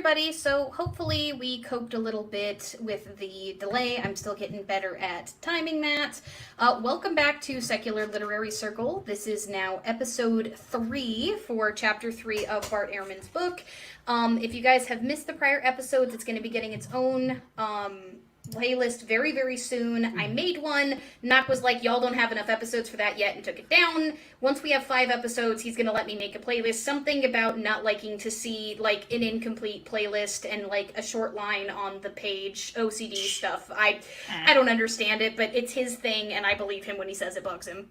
everybody. So hopefully we coped a little bit with the delay. I'm still getting better at timing that. Welcome back to Secular Literary Circle. This is now episode 3 for chapter 3 of Bart Ehrman's book. If you guys have missed the prior episodes, it's going to be getting its own playlist very, very soon. I made one. Knock was like, y'all don't have enough episodes for that yet, and took it down. Once we have 5 episodes, he's going to let me make a playlist. Something about not liking to see, like, an incomplete playlist and, like, a short line on the page, OCD stuff. I don't understand it, but it's his thing, and I believe him when he says it bugs him.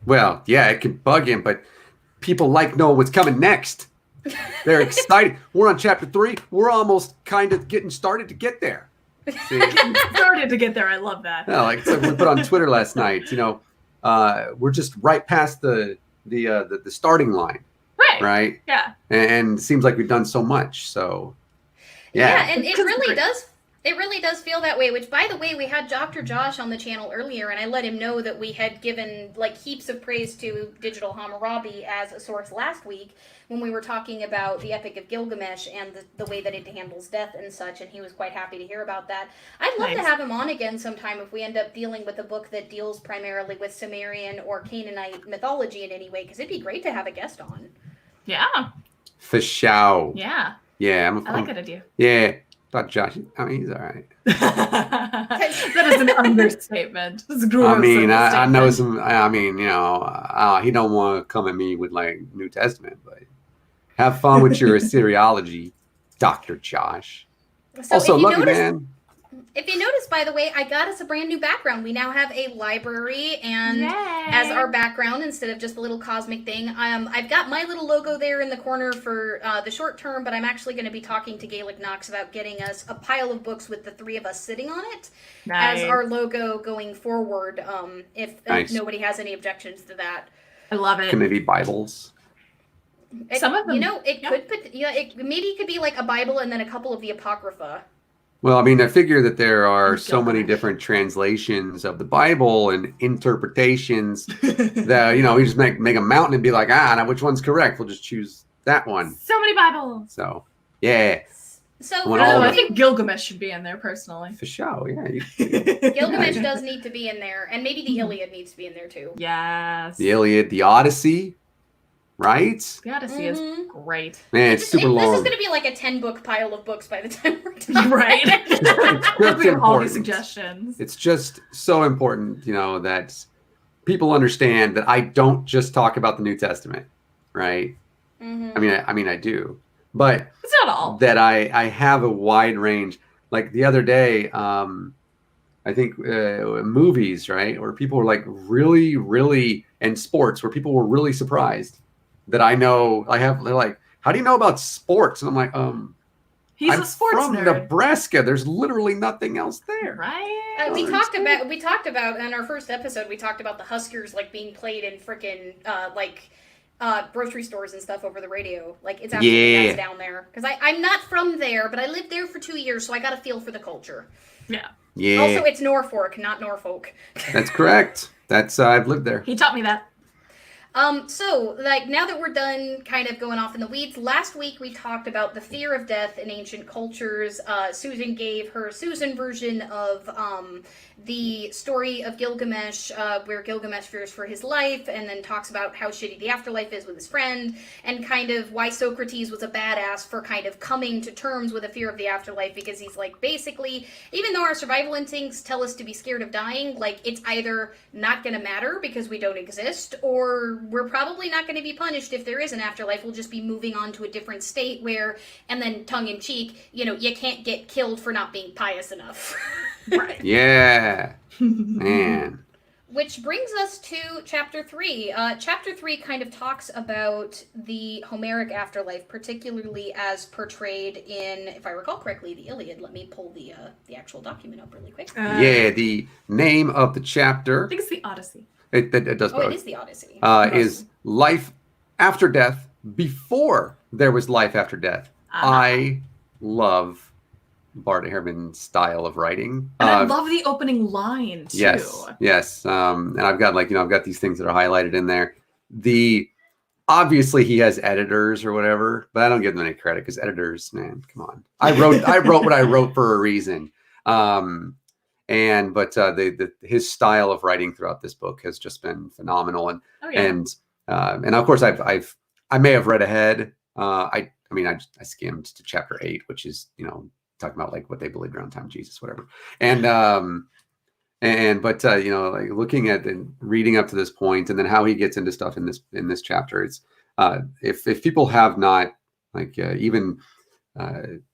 Well, yeah, it can bug him, but people like know what's coming next. They're excited. We're on chapter 3. We're almost kind of getting started to get there. Started to get there. I love that. Yeah, like we put on Twitter last night. You know, we're just right past the starting line. Right. Yeah. And it seems like we've done so much. So. Yeah, and it really does. It really does feel that way, which, by the way, we had Dr. Josh on the channel earlier, and I let him know that we had given, like, heaps of praise to Digital Hammurabi as a source last week when we were talking about the Epic of Gilgamesh and the way that it handles death and such, and he was quite happy to hear about that. I'd love to have him on again sometime if we end up dealing with a book that deals primarily with Sumerian or Canaanite mythology in any way, because it'd be great to have a guest on. Yeah. For sure. Yeah. Yeah. I like that idea. Yeah. But Josh, I mean, he's all right. That is an understatement. That's gross. I mean, I know some. I mean, you know, he don't want to come at me with like New Testament, but have fun with your Assyriology, Dr. Josh. So also, love you, man. If you notice, by the way, I got us a brand new background. We now have a library and as our background instead of just a little cosmic thing. I've got my little logo there in the corner for the short term, but I'm actually going to be talking to Gaelic Knox about getting us a pile of books with the 3 of us sitting on it as our logo going forward, if nobody has any objections to that. I love it. Can they be Bibles? Some of them. You know, maybe it could be like a Bible and then a couple of the Apocrypha. Well, I mean, I figure that there are so many different translations of the Bible and interpretations that, you know, we just make a mountain and be like, now which one's correct? We'll just choose that one. So many Bibles. So, yeah. So I think Gilgamesh should be in there personally. For sure, yeah. Gilgamesh does need to be in there, and maybe the Iliad needs to be in there too. Yes. The Iliad, the Odyssey. Right? The Odyssey is great. Man, it's super long. This is going to be like a 10-book pile of books by the time we're done. Right. It's just all these suggestions. It's just so important, you know, that people understand that I don't just talk about the New Testament, right? I mean, I do, but it's not all. That I have a wide range. Like the other day, I think movies, right, where people were like really, really, and sports, where people were really surprised that I know they're like, how do you know about sports? And I'm like, he's I'm a sports from nerd. Nebraska. There's literally nothing else there. Right. We talked about in our first episode, we talked about the Huskers like being played in frickin' grocery stores and stuff over the radio. Like it's absolutely nuts down there. Because I'm not from there, but I lived there for 2 years, so I got a feel for the culture. Yeah. Yeah. Also, it's Norfolk, not Norfolk. That's correct. That's I've lived there. He taught me that. So, like, now that we're done kind of going off in the weeds, last week we talked about the fear of death in ancient cultures. Susan gave her Susan version of the story of Gilgamesh, where Gilgamesh fears for his life, and then talks about how shitty the afterlife is with his friend, and kind of why Socrates was a badass for kind of coming to terms with a fear of the afterlife, because he's like, basically, even though our survival instincts tell us to be scared of dying, like, it's either not gonna matter because we don't exist, or we're probably not going to be punished if there is an afterlife. We'll just be moving on to a different state where, and then tongue-in-cheek, you know, you can't get killed for not being pious enough. Right. Yeah. Man. Which brings us to Chapter 3. Chapter 3 kind of talks about the Homeric afterlife, particularly as portrayed in, if I recall correctly, the Iliad. Let me pull the actual document up really quick. The name of the chapter. I think it's the Odyssey. It does both. It is the Odyssey. Is life after death before there was life after death. I love Bart Ehrman's style of writing. And I love the opening line too. Yes. And I've got I've got these things that are highlighted in there. The obviously he has editors or whatever, but I don't give them any credit because editors, man, come on. I wrote what I wrote for a reason. His style of writing throughout this book has just been phenomenal. And of course I may have read ahead. I skimmed to chapter 8, which is, talking about like what they believed around time Jesus, whatever. Like looking at and reading up to this point, and then how he gets into stuff in this chapter, it's if people have not even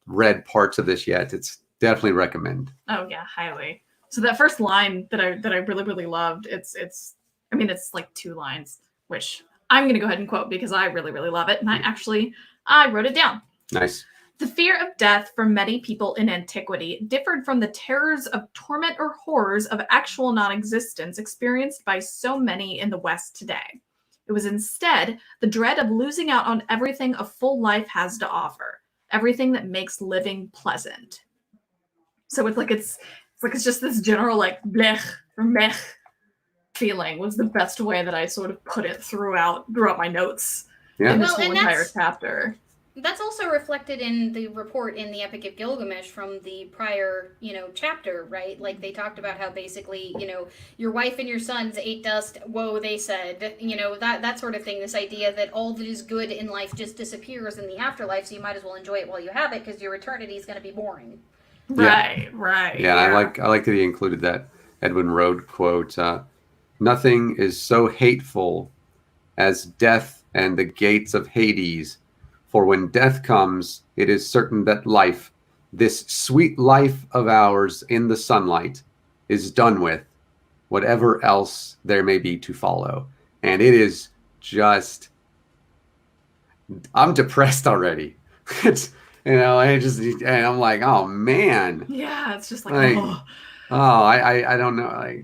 read parts of this yet, it's definitely recommend. Oh yeah, highly. So that first line that I really, really loved, it's like 2 lines, which I'm gonna go ahead and quote because I really, really love it. And I wrote it down. Nice. The fear of death for many people in antiquity differed from the terrors of torment or horrors of actual non-existence experienced by so many in the West today. It was instead the dread of losing out on everything a full life has to offer, everything that makes living pleasant. So it's just this general like blech or meh feeling was the best way that I sort of put it throughout my notes in this whole entire chapter. That's also reflected in the report in the Epic of Gilgamesh from the prior, chapter, right? Like they talked about how basically, your wife and your sons ate dust. Whoa, they said, that sort of thing. This idea that all that is good in life just disappears in the afterlife, so you might as well enjoy it while you have it because your eternity is going to be boring. Right. Yeah, I like that he included that Edwin Rode quote. Nothing is so hateful as death and the gates of Hades. For when death comes, it is certain that life, this sweet life of ours in the sunlight, is done with, whatever else there may be to follow. And it is just, I'm depressed already. It's, and I'm like, oh man. Yeah, it's just I don't know.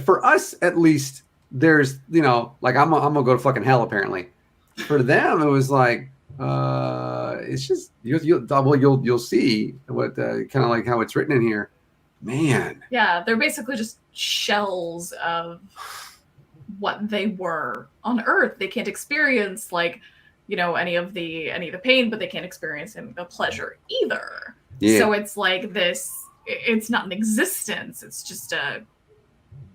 For us at least, there's, I'm gonna go to fucking hell apparently. For them, it was like it's just you'll see what kind of like how it's written in here, man. Yeah, they're basically just shells of what they were on Earth. They can't experience any of the pain, but they can't experience any of the pleasure either. Yeah. So it's like this. It's not an existence. It's just a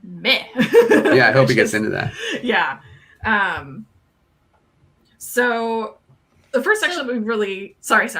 meh. Yeah, I hope he gets into that. Yeah. So the first section that we really sorry.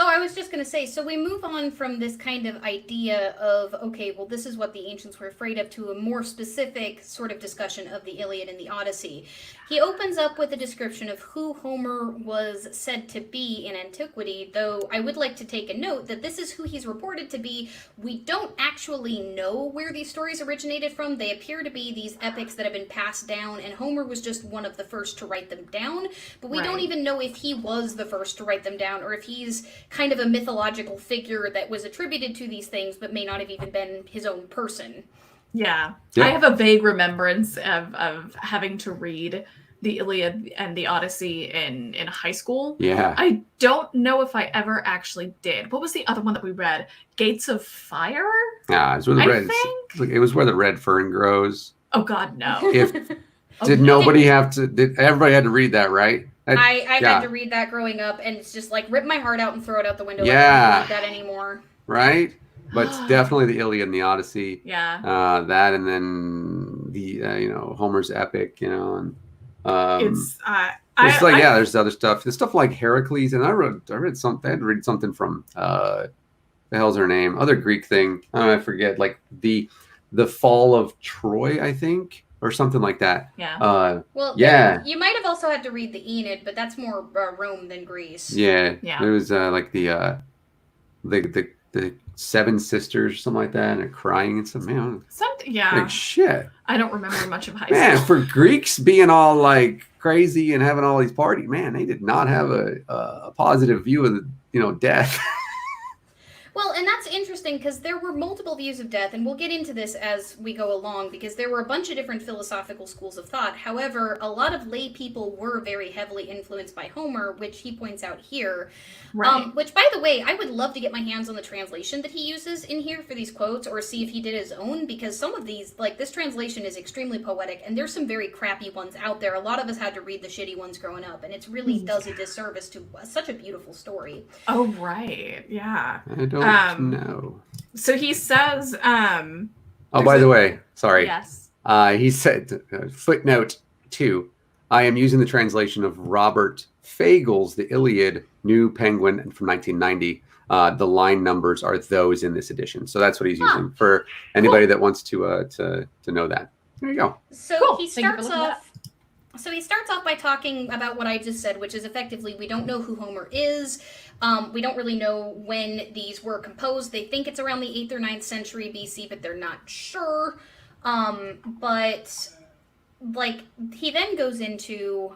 Oh, I was just going to say, so we move on from this kind of idea of, okay, well, this is what the ancients were afraid of, to a more specific sort of discussion of the Iliad and the Odyssey. He opens up with a description of who Homer was said to be in antiquity, though I would like to take a note that this is who he's reported to be. We don't actually know where these stories originated from. They appear to be these epics that have been passed down, and Homer was just one of the first to write them down, but we don't even know if he was the first to write them down, or if he's kind of a mythological figure that was attributed to these things but may not have even been his own person. Yeah. I have a vague remembrance of having to read the Iliad and the Odyssey in high school. Yeah. I don't know if I ever actually did. What was the other one that we read? Gates of Fire? Yeah, it's where it was where the red fern grows. Oh God, no. Did everybody had to read that, right? I had to read that growing up, and it's just like rip my heart out and throw it out the window. Yeah. I don't read that anymore. Right? But it's definitely the Iliad and the Odyssey. Yeah. That, and then the Homer's epic, and there's other stuff. There's stuff like Heracles, and I read something. I had to read something from the hell's her name? Other Greek thing. I forget. Like the fall of Troy, I think. Or something like that. Yeah. You might have also had to read the Aeneid, but that's more Rome than Greece. Yeah. It was like the seven sisters, something like that, and they're crying and stuff. Man, like shit. I don't remember much of high school. Man, for Greeks being all like crazy and having all these parties, man, they did not have a positive view of death. Well, and that's interesting because there were multiple views of death, and we'll get into this as we go along because there were a bunch of different philosophical schools of thought. However, a lot of lay people were very heavily influenced by Homer, which he points out here. Right. Which, by the way, I would love to get my hands on the translation that he uses in here for these quotes, or see if he did his own, because some of these, like, this translation is extremely poetic, and there's some very crappy ones out there. A lot of us had to read the shitty ones growing up, and it really does a disservice to such a beautiful story. Oh, right. Yeah. I don't know. So he says, Oh, by the way, sorry. yes. He said, footnote 2, I am using the translation of Robert Fagel's The Iliad, New Penguin from 1990. The line numbers are those in this edition. So that's what he's using for anybody that wants to know that. There you go. So Cool. he Thank you for starts looking off. So he starts off by talking about what I just said, which is effectively we don't know who Homer is. We don't really know when these were composed. They think it's around the 8th or 9th century BC, but they're not sure. But like he then goes into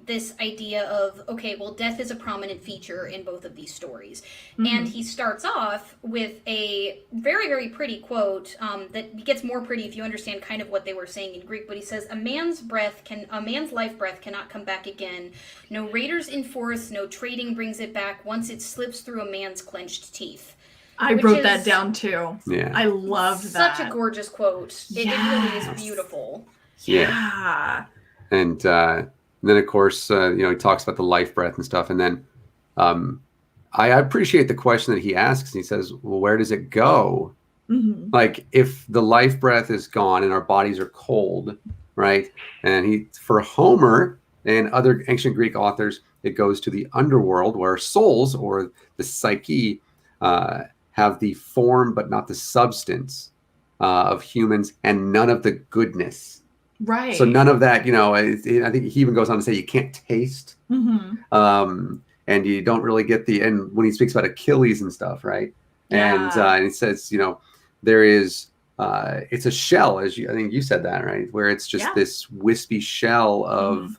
this idea of, okay, well, death is a prominent feature in both of these stories. And he starts off with a very, very pretty quote that gets more pretty if you understand kind of what they were saying in Greek. But he says, a man's life breath cannot come back again. No raiders enforce, no trading brings it back once it slips through a man's clenched teeth. I Which wrote is that down too. Yeah. I loved that. Such a gorgeous quote. It really is beautiful. Yeah. And then, of course, he talks about the life breath and stuff. And then I appreciate the question that he asks. He says, well, where does it go? Mm-hmm. Like, if the life breath is gone and our bodies are cold, right? And for Homer and other ancient Greek authors, it goes to the underworld where souls, or the psyche, have the form but not the substance of humans, and none of the goodness. Right. So none of that, I think he even goes on to say you can't taste, and you don't really get and when he speaks about Achilles and stuff, right? Yeah. And he says, there is, it's a shell, I think you said that, right? Where it's just this wispy shell of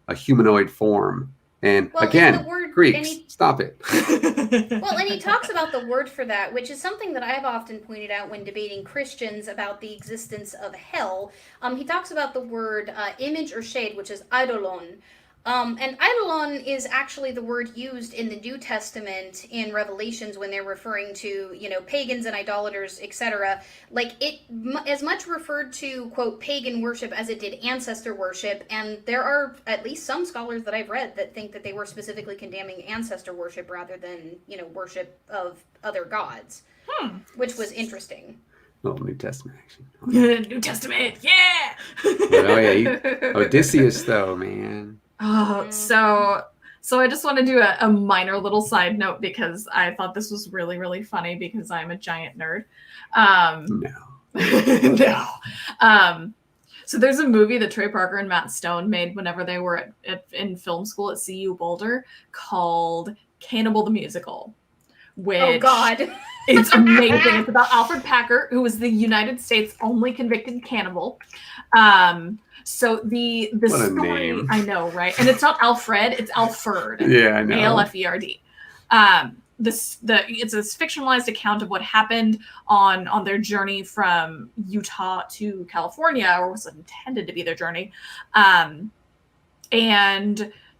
a humanoid form. And again, Greeks, stop it. Well, and he talks about the word for that, which is something that I've often pointed out when debating Christians about the existence of hell. He talks about the word image or shade, which is eidolon. And eidolon is actually the word used in the New Testament in Revelations when they're referring to, pagans and idolaters, etc. Like, it as much referred to, quote, pagan worship as it did ancestor worship. And there are at least some scholars that I've read that think that they were specifically condemning ancestor worship rather than, worship of other gods, which was interesting. Little New Testament action. New Testament, yeah! Odysseus, though, man. Oh, so I just want to do a minor little side note because I thought this was really, really funny because I'm a giant nerd. No. So there's a movie that Trey Parker and Matt Stone made whenever they were in film school at CU Boulder called Cannibal the Musical. Which, oh, God. It's amazing. It's about Alfred Packer, who was the United States' only convicted cannibal. So the what a story, name. I know, right? And it's not Alfred, it's Alferd. Yeah, I know. Alferd. It's a fictionalized account of what happened on their journey from Utah to California, or was intended to be their journey. And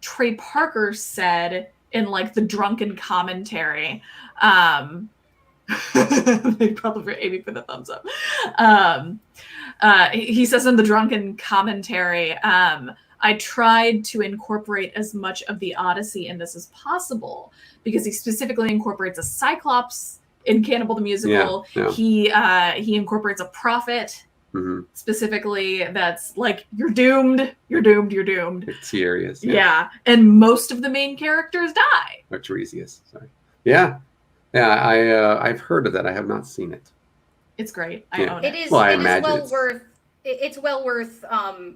Trey Parker said in like the drunken commentary, they probably were aiming for the thumbs up. He says in the drunken commentary, I tried to incorporate as much of the Odyssey in this as possible because he specifically incorporates a Cyclops in Cannibal the Musical. Yeah. He incorporates a prophet Mm-hmm. specifically that's like, you're doomed, you're doomed, you're doomed. Tiresias. Yeah. And most of the main characters die. Or Tiresias, sorry. Yeah. Yeah, I've heard of that. I have not seen it. It's great. I own it. It is, Well, I it is imagine well it's- worth. It's well worth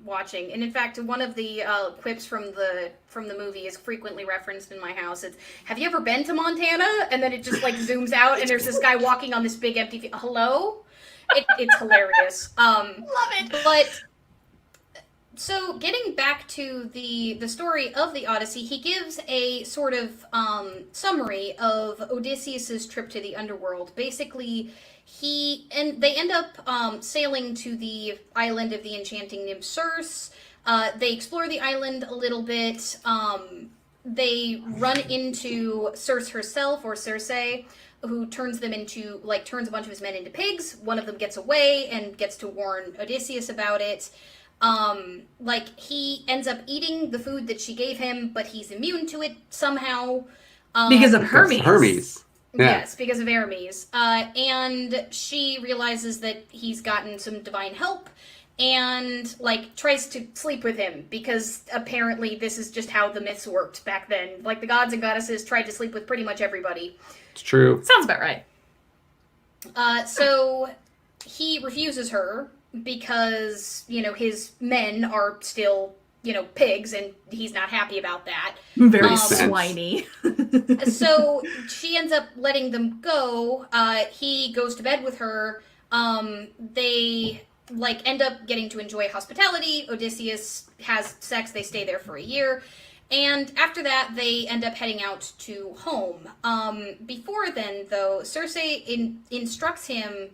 watching, and in fact, one of the quips from the movie is frequently referenced in my house. It's, "Have you ever been to Montana?" And then it just like zooms out, and there's this guy walking on this big empty field. Hello, it's hilarious. Love it. But So getting back to the story of the Odyssey, he gives a sort of summary of Odysseus's trip to the underworld. Basically, they end up sailing to the island of the enchanting nymph Circe. They explore the island a little bit. They run into Circe herself, or Circe, who turns a bunch of his men into pigs. One of them gets away and gets to warn Odysseus about it. He ends up eating the food that she gave him, but he's immune to it somehow. Because of Hermes. Hermes. Yeah. Yes, because of Hermes. And she realizes that he's gotten some divine help and, tries to sleep with him because apparently this is just how the myths worked back then. Like, the gods and goddesses tried to sleep with pretty much everybody. It's true. Sounds about right. So he refuses her because, his men are still, pigs, and he's not happy about that. Very Makes sense. swiney. So she ends up letting them go. He goes to bed with her. They end up getting to enjoy hospitality. Odysseus has sex. They stay there for a year. And after that, they end up heading out to home. Before then, though, Circe instructs him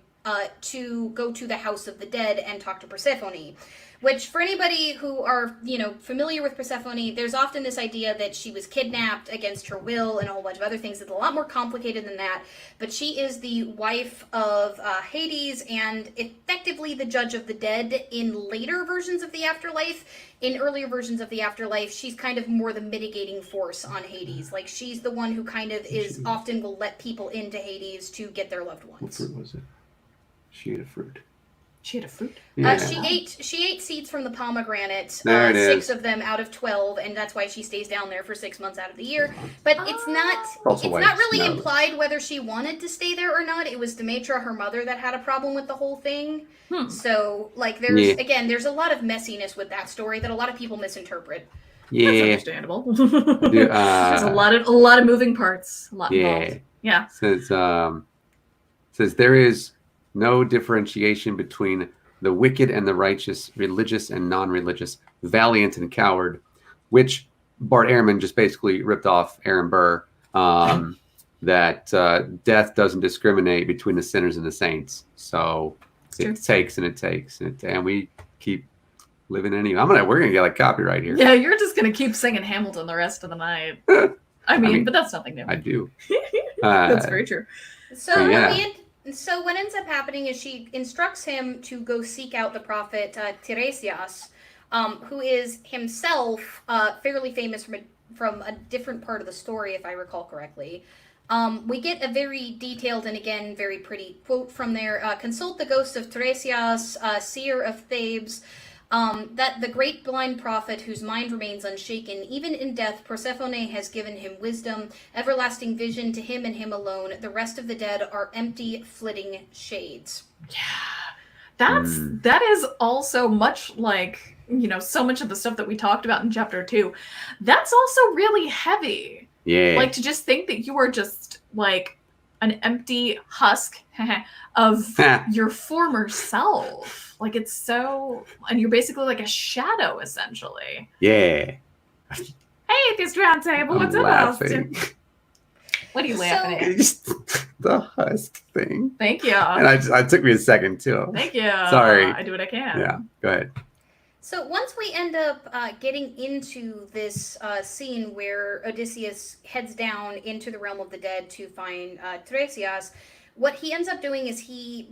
to go to the House of the Dead and talk to Persephone. Which, for anybody who are, familiar with Persephone, there's often this idea that she was kidnapped against her will and a whole bunch of other things. It's a lot more complicated than that. But she is the wife of Hades and effectively the judge of the dead in later versions of the afterlife. In earlier versions of the afterlife, she's kind of more the mitigating force on Hades. Like, she's the one who kind of often will let people into Hades to get their loved What ones. fruit was it? She ate a fruit. She had a fruit. Yeah. She ate seeds from the pomegranate, There it 6 is. of them out of 12, and that's why she stays down there for 6 months out of the year. But it's not Also it's why not it really smells. implied whether she wanted to stay there or not. It was Demetra, her mother, that had a problem with the whole thing. So, there's a lot of messiness with that story that a lot of people misinterpret. That's Yeah. understandable. Yeah, There's a lot of moving parts. A lot Yeah. involved. Yeah. Says there is no differentiation between the wicked and the righteous, religious and non-religious, valiant and coward, which Bart Ehrman just basically ripped off Aaron Burr, that death doesn't discriminate between the sinners and the saints. So true. it takes and it takes, and we keep living anyway. We're gonna get copyright here. Yeah, you're just gonna keep singing Hamilton the rest of the night. I mean, but that's nothing new. I do. That's very true. So Yeah. So what ends up happening is she instructs him to go seek out the prophet Tiresias, who is himself fairly famous from a different part of the story, if I recall correctly. We get a very detailed and again very pretty quote from there. Consult the ghost of Tiresias, seer of Thebes. That the great blind prophet whose mind remains unshaken, even in death, Persephone has given him wisdom, everlasting vision to him and him alone. The rest of the dead are empty, flitting shades. Yeah. That is also much like, so much of the stuff that we talked about in chapter 2. That's also really heavy. Yeah. Like, to just think that you are just an empty husk of your former self. Like, it's so, and you're basically like a shadow, essentially. Yeah. Hey, this round table, what's I'm up, laughing. Austin? What are you laughing at? Just the husk thing. Thank you. And it took me a second too. Thank you. Sorry. I do what I can. Yeah. Go ahead. So once we end up getting into this scene where Odysseus heads down into the realm of the dead to find Tiresias, what he ends up doing is he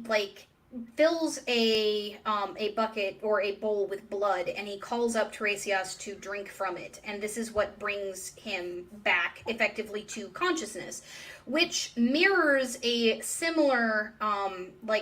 fills a bucket or a bowl with blood, and he calls up Tiresias to drink from it, and this is what brings him back effectively to consciousness, which mirrors a similar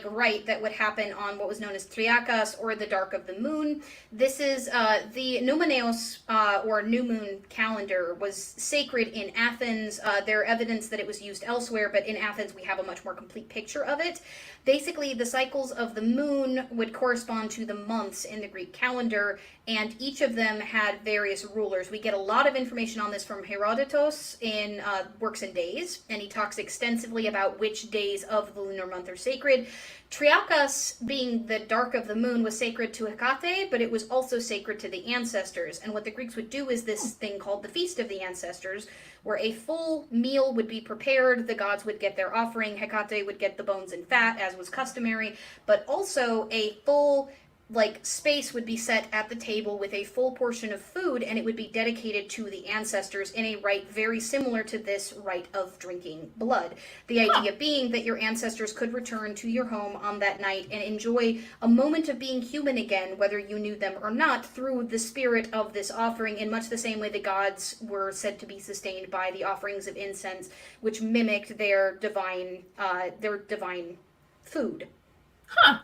rite that would happen on what was known as Triakas, or the Dark of the Moon. This is the Numeneos or New Moon calendar was sacred in Athens. There are evidence that it was used elsewhere, but in Athens we have a much more complete picture of it. Basically, the cycles of the moon would correspond to the months in the Greek calendar, and each of them had various rulers. We get a lot of information on this from Herodotus in Works and Days, and he talks extensively about which days of the lunar month are sacred. Triakas, being the dark of the moon, was sacred to Hecate, but it was also sacred to the ancestors. And what the Greeks would do is this thing called the Feast of the Ancestors, where a full meal would be prepared, the gods would get their offering, Hecate would get the bones and fat, as was customary, but also a full space would be set at the table with a full portion of food, and it would be dedicated to the ancestors in a rite very similar to this rite of drinking blood. The idea being that your ancestors could return to your home on that night and enjoy a moment of being human again, whether you knew them or not, through the spirit of this offering, in much the same way the gods were said to be sustained by the offerings of incense, which mimicked their divine food.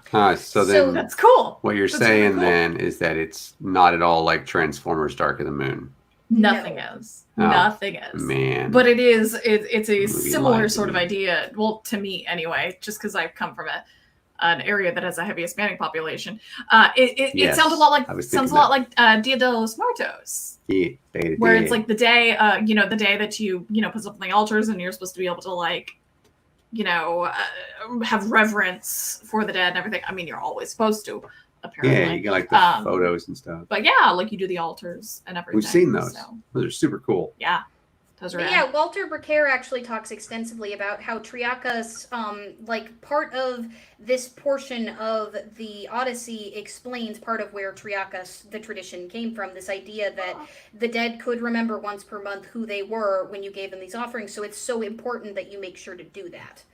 So then That's cool. what you're That's saying really cool. then is that it's not at all like Transformers Dark of the Moon. Nothing No. is. Oh, Nothing is. Man. But it's a Movie similar lied to sort of me. idea. Well, to me anyway, just because I've come from an area that has a heavy Hispanic population. It Yes, sounds a lot like I was sounds a thinking lot like Dia de los Muertos, Yeah, they where did. it's like the day, the day that you put something on the altars, and you're supposed to be able to have reverence for the dead and everything. I mean, you're always supposed to, apparently. Yeah, you get like the photos and stuff. But yeah, like you do the altars and everything. We've seen those. So, Those are super cool. yeah, those are But rad. yeah, Walter Bricaire actually talks extensively about how Triakas, part of this portion of the Odyssey explains part of where Triakas, the tradition, came from. This idea that the dead could remember once per month who they were when you gave them these offerings, so it's so important that you make sure to do that.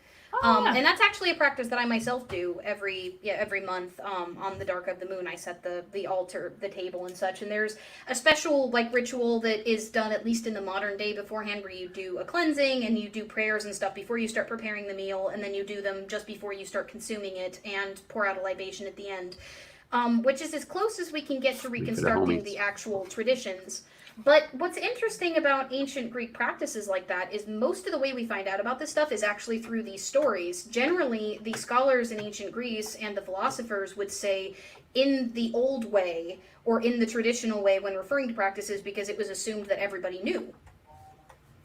Yeah. And that's actually a practice that I myself do every month. On the dark of the moon, I set the altar, the table, and such. And there's a special ritual that is done at least in the modern day beforehand, where you do a cleansing and you do prayers and stuff before you start preparing the meal, and then you do them just before you start consuming it, and pour out a libation at the end. Which is as close as we can get to reconstructing the actual traditions. But what's interesting about ancient Greek practices like that is most of the way we find out about this stuff is actually through these stories. Generally, the scholars in ancient Greece and the philosophers would say in the old way or in the traditional way when referring to practices, because it was assumed that everybody knew.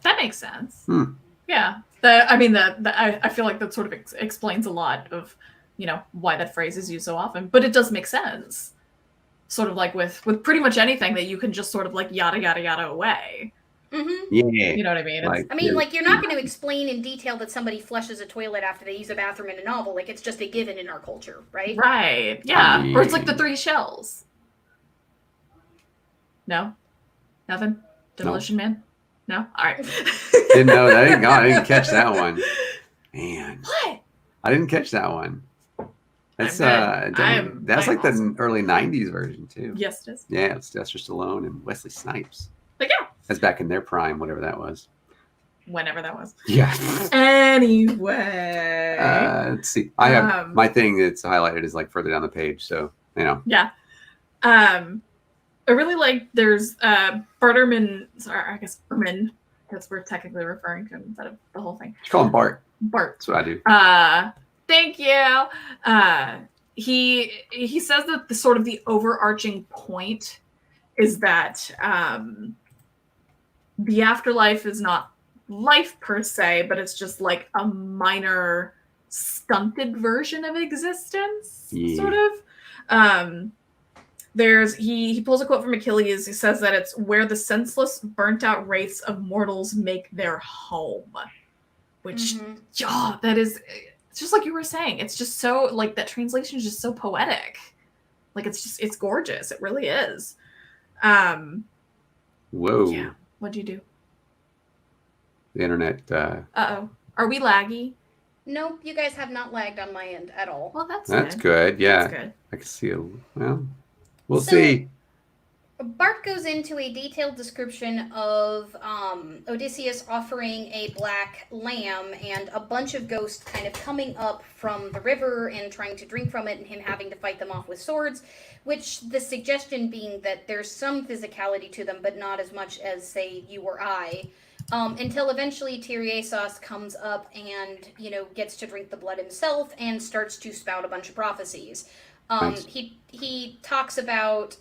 That makes sense. Hmm. Yeah. I feel like that sort of explains a lot of, why that phrase is used so often. But it does make sense. Sort of like with pretty much anything that you can just sort of yada, yada, yada away. Mm-hmm. Yeah. You know what I mean? You're not going to explain in detail that somebody flushes a toilet after they use a bathroom in a novel. It's just a given in our culture, right? Right. Yeah. Or it's like the 3 shells. No? Nothing? Demolition Man? No? All right. Didn't know that. I didn't catch that one. Man. What? I didn't catch that one. That's I'm that's like awesome. the early '90s version too. Yes, it is. Yeah, it's Sylvester Stallone and Wesley Snipes. But yeah. That's back in their prime, whatever that was. Whenever that was. Yeah. Anyway. Let's see. I have my thing that's highlighted is further down the page, so Yeah. I really like there's Barterman, sorry, I guess Berman, because we're technically referring to him instead of the whole thing. Just call him Bart. Bart. That's what I do. Thank you. He says that the sort of the overarching point is that the afterlife is not life per se, but it's just like a minor stunted version of existence, sort of. He pulls a quote from Achilles. He says that it's where the senseless, burnt out wraiths of mortals make their home, which that is. It's just like you were saying. It's just so that translation is just so poetic. It's gorgeous. It really is. Whoa. Yeah. What'd you do? The internet. Uh-oh. Are we laggy? Nope, you guys have not lagged on my end at all. Well, that's good. Yeah. That's good. I can see we'll see. Bart goes into a detailed description of Odysseus offering a black lamb and a bunch of ghosts kind of coming up from the river and trying to drink from it, and him having to fight them off with swords, which the suggestion being that there's some physicality to them, but not as much as, say, you or I. Until eventually Tiresias comes up and, gets to drink the blood himself and starts to spout a bunch of prophecies. Nice. He talks about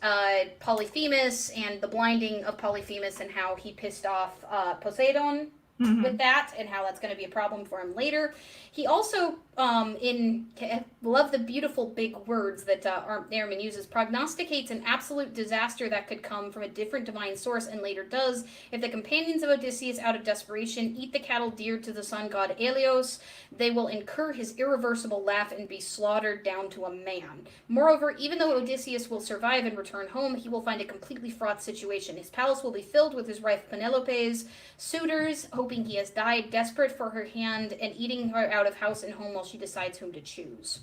Polyphemus and the blinding of Polyphemus and how he pissed off Poseidon. Mhm. with that and how that's going to be a problem for him later. He also, love the beautiful big words that Airman uses, prognosticates an absolute disaster that could come from a different divine source, and later does. If the companions of Odysseus, out of desperation, eat the cattle dear to the sun god Helios, they will incur his irreversible laugh and be slaughtered down to a man. Moreover, even though Odysseus will survive and return home, he will find a completely fraught situation. His palace will be filled with his wife Penelope's suitors, hoping he has died, desperate for her hand, and eating her out of house and home while she decides whom to choose.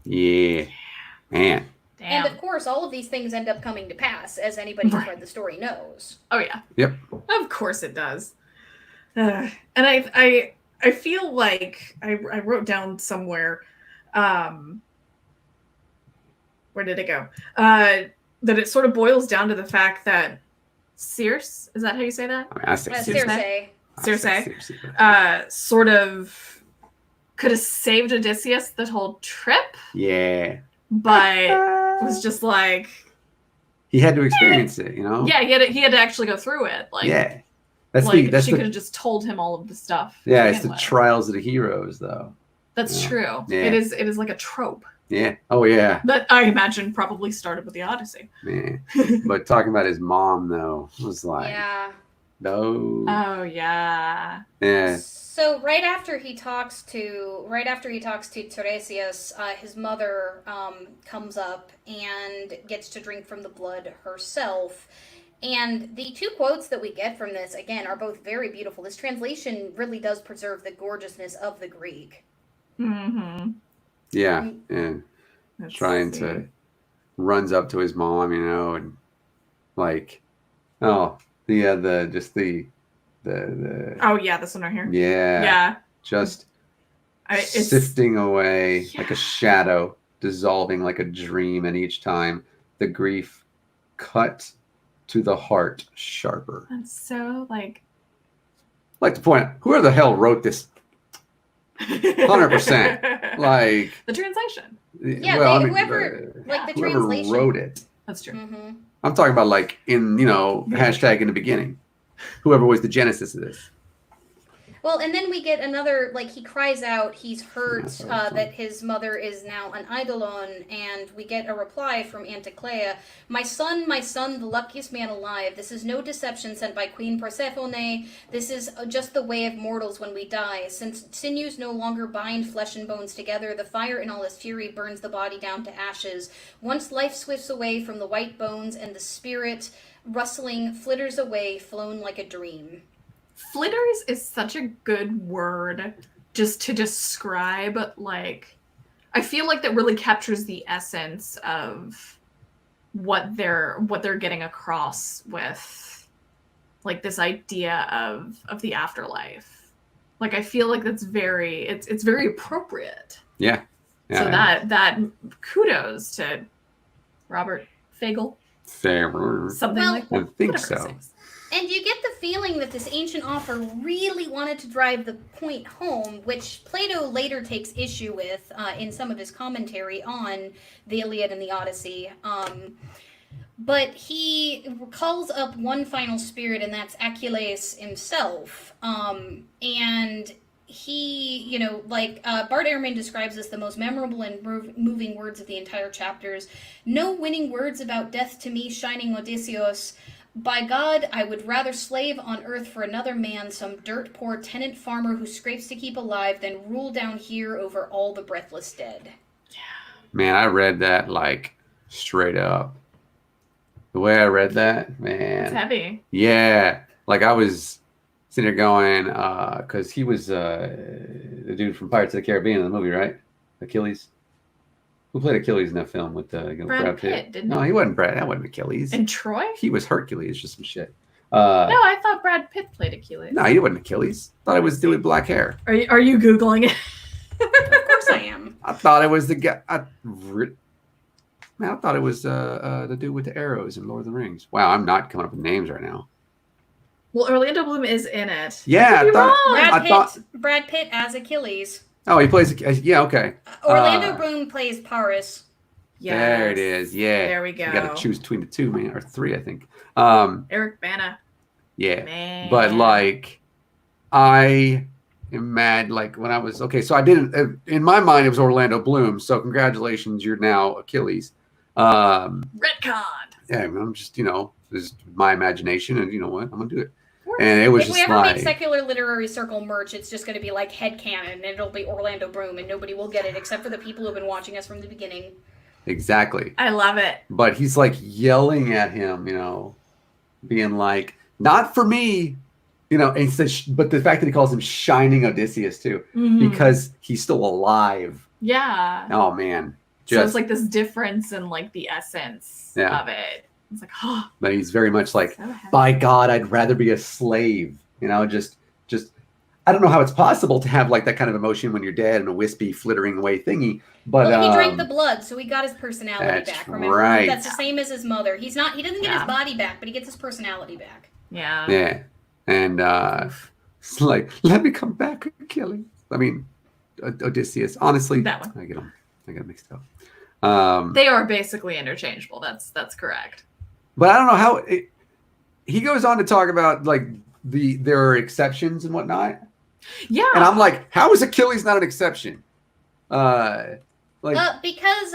Yeah, man. Damn. And of course, all of these things end up coming to pass, as anybody who's Right. read the story knows. Oh yeah. Yep. Of course it does. And I feel like I wrote down somewhere, where did it go? That it sort of boils down to the fact that Circe, is that how you say that? I mean, I say Circe. Circe. Sort of could have saved Odysseus the whole trip, Yeah. but was just like, He had to experience it, you know. yeah, he had to actually go through it. Like, Yeah. That's like that's she the could have just told him all of the stuff. to yeah. It's begin the with. trials of the heroes, though. That's Yeah. true. Yeah. It is like a trope Yeah. Oh yeah. that I imagine probably started with the Odyssey. Man. But talking about his mom though was like, Yeah. no. Oh yeah. Yeah. So right after he talks to Tiresias, his mother comes up and gets to drink from the blood herself. And the two quotes that we get from this, again, are both very beautiful. This translation really does preserve the gorgeousness of the Greek. Mm-hmm. Yeah. And trying to runs up to his mom, you know, and like, oh, the Oh yeah, this one right here. yeah, Yeah. just It's sifting away like Yeah. a shadow, dissolving like a dream, and each time the grief cut to the heart sharper. that's so like I'd like to point out, whoever the hell wrote this? 100%. Like, the translation. Yeah, well, they- I mean, whoever- like the whoever translation. wrote it. That's true. Mm-hmm. I'm talking about like in, you know, hashtag in the beginning. Whoever was the genesis of this. Well, and then we get another, like, he cries out, he's hurt That's awesome. that his mother is now an eidolon, and we get a reply from Anticlea, my son, the luckiest man alive, this is no deception sent by Queen Persephone, this is just the way of mortals when we die. Since sinews no longer bind flesh and bones together, the fire in all its fury burns the body down to ashes. Once life swifts away from the white bones, and the spirit, rustling, flitters away, flown like a dream. Flitters is such a good word just to describe, like, I feel like that really captures the essence of what they're getting across with, like, this idea of the afterlife. Like, I feel like that's very it's very appropriate. Yeah. So that kudos to Robert Fagel, something Well, like I that. think Whatever so. it is. And you get the feeling that this ancient author really wanted to drive the point home, which Plato later takes issue with in some of his commentary on the Iliad and the Odyssey. But he calls up one final spirit, and that's Achilles himself. And he, you know, like Bart Ehrman describes as the most memorable and moving words of the entire chapters. No winning words about death to me, shining Odysseus. By God, I would rather slave on earth for another man, some dirt poor tenant farmer who scrapes to keep alive, than rule down here over all the breathless dead. Man, I read that like straight up. The way I read that, It's man. heavy. Yeah. Like I was sitting there going, because he was the dude from Pirates of the Caribbean in the movie, right? Achilles. Who played Achilles in that film with Brad Pitt, didn't No, he? he wasn't Brad. That wasn't Achilles. And Troy? He was Hercules, just some shit. No, I thought Brad Pitt played Achilles. No, he wasn't Achilles. Thought it was the dude with black hair. Are you Googling it? Of course I am. I thought it was the guy. I thought it was the dude with the arrows in Lord of the Rings. Wow, I'm not coming up with names right now. Well, Orlando Bloom is in it. Yeah, Could be I thought- wrong. Brad I Pitt, thought- Brad Pitt as Achilles. Oh, he plays. Yeah, okay. Orlando Bloom plays Paris. Yes. There it is. Yeah. There we go. You got to choose between the two, man, or three, I think. Eric Bana. Yeah. Man. But like, I am mad. Like when I was okay, so I didn't. In my mind, it was Orlando Bloom. So congratulations, you're now Achilles. Retcon. Yeah, I'm just this is my imagination, and you know what, I'm gonna do it. And it was If we just ever like make Secular Literary Circle merch, it's just going to be like headcanon, and it'll be Orlando Bloom, and nobody will get it except for the people who've been watching us from the beginning. exactly. I love it. But he's like yelling at him, being like, "Not for me." And he says, but the fact that he calls him Shining Odysseus too, Mhm. because he's still alive. Yeah. Oh man, So it's like this difference in like the essence Yeah. of it. It's like, oh, but he's very much like, so happy. by God, I'd rather be a slave. Just I don't know how it's possible to have like that kind of emotion when you're dead and a wispy, flittering away thingy. But Well, he drank the blood, so he got his personality that's back. Remember, right. that's the same as his mother. He doesn't get Yeah. his body back, but he gets his personality back. Yeah. yeah, and it's like, let me come back, Achilles. I mean, Odysseus. Honestly, That one. I get mixed up. They are basically interchangeable. That's correct. But I don't know how he goes on to talk about like there are exceptions and whatnot, Yeah. and I'm like, how is Achilles not an exception? Because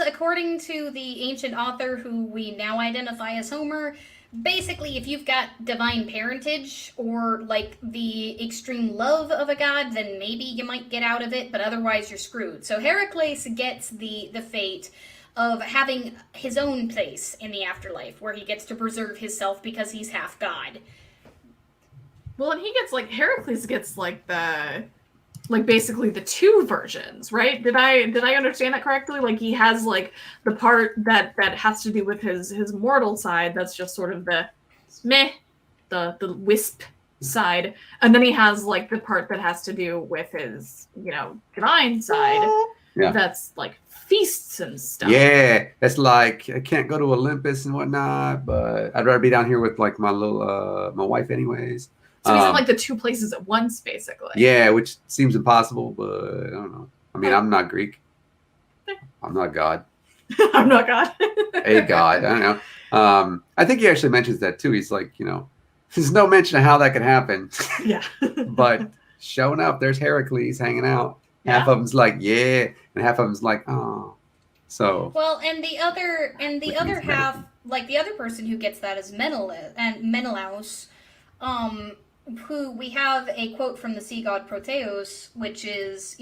according to the ancient author who we now identify as Homer, basically if you've got divine parentage or like the extreme love of a god, then maybe you might get out of it, but otherwise you're screwed. So Heracles gets the fate of having his own place in the afterlife where he gets to preserve himself because he's half god. Well, and he gets like Heracles gets basically the two versions, right? Did I understand that correctly? Like he has like the part that has to do with his mortal side, that's just sort of the meh, the wisp side, and then he has like the part that has to do with his divine side. Yeah. That's like feasts and stuff. Yeah, it's like I can't go to Olympus and whatnot, but I'd rather be down here with like my little my wife, anyways. So he's in like the two places at once, basically. Yeah, which seems impossible, but I don't know. I mean, I'm not Greek. I'm not God. I'm not God. A God. I don't know. I think he actually mentions that too. He's like, there's no mention of how that could happen. Yeah. But showing up, there's Heracles hanging out. Yeah. Half of them's like, yeah, and half of them's like, oh. So. Well, and the other half, like the other person who gets that is Menelaus, who we have a quote from the sea god Proteus, which is,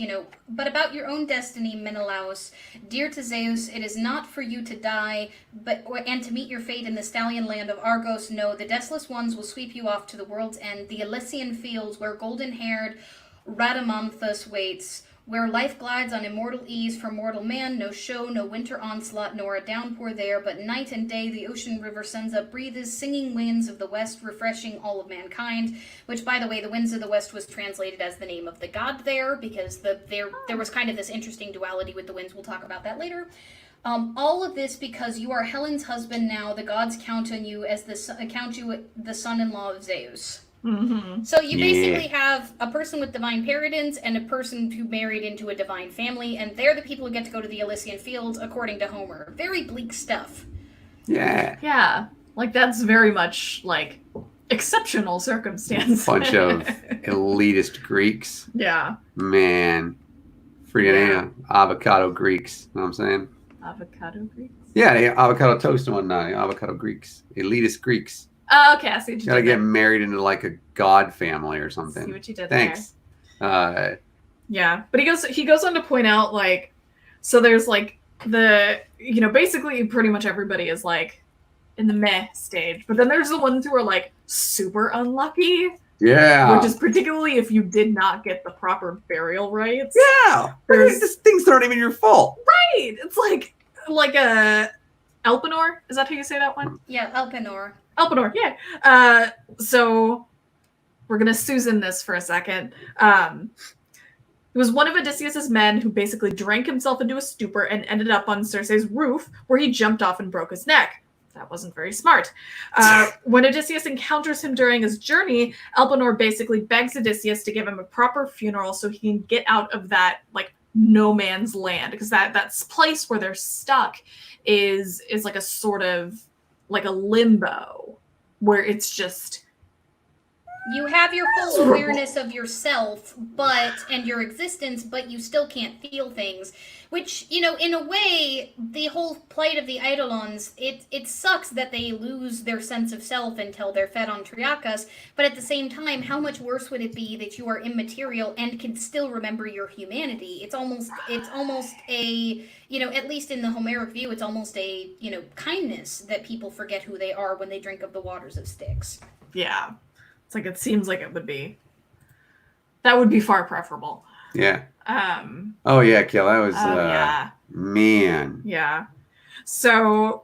but about your own destiny, Menelaus, dear to Zeus, it is not for you to die, and to meet your fate in the stallion land of Argos. No, the deathless ones will sweep you off to the world's end, the Elysian fields where golden-haired Rhadamanthus waits, where life glides on immortal ease for mortal man, no show, no winter onslaught, nor a downpour there, but night and day the ocean river sends up breathes, singing winds of the west, refreshing all of mankind, which, by the way, the winds of the west was translated as the name of the god there, because there was kind of this interesting duality with the winds. We'll talk about that later. All of this because you are Helen's husband now, the gods count you the son-in-law of Zeus. Mm-hmm. So you basically have a person with divine paradence and a person who married into a divine family, and they're the people who get to go to the Elysian fields, according to Homer. Very bleak stuff. Yeah. Yeah. Like that's very much like exceptional circumstance. Bunch of elitist Greeks. Yeah. Man. Freaking avocado Greeks. You know what I'm saying? Avocado Greeks? Yeah, they avocado toast and whatnot. Avocado Greeks. Elitist Greeks. Oh, okay, I see what you Gotta did get there. married into like a god family or something. See what you did Thanks. Yeah, but he goes on to point out like, so there's like the basically pretty much everybody is like in the meh stage, but then there's the ones who are like super unlucky, Yeah. which is particularly if you did not get the proper burial rites. Yeah. There's- These things aren't even your fault. Right. It's like a Elpenor. Is that how you say that one? Yeah, Elpenor. Elpenor, yeah. So we're gonna Susan this for a second. He was one of Odysseus's men who basically drank himself into a stupor and ended up on Circe's roof, where he jumped off and broke his neck. That wasn't very smart. When Odysseus encounters him during his journey, Elpenor basically begs Odysseus to give him a proper funeral so he can get out of that like no man's land, because that place where they're stuck is like a sort of like a limbo where it's just You have your full awareness of yourself, and your existence, but you still can't feel things. Which, in a way, the whole plight of the Eidolons, it sucks that they lose their sense of self until they're fed on Triakas, but at the same time, how much worse would it be that you are immaterial and can still remember your humanity? It's almost a, at least in the Homeric view, it's almost a, kindness that people forget who they are when they drink of the waters of Styx. Yeah. It's like, it seems like that would be far preferable. Yeah. Oh yeah, Kill. That was yeah. Man. Yeah. So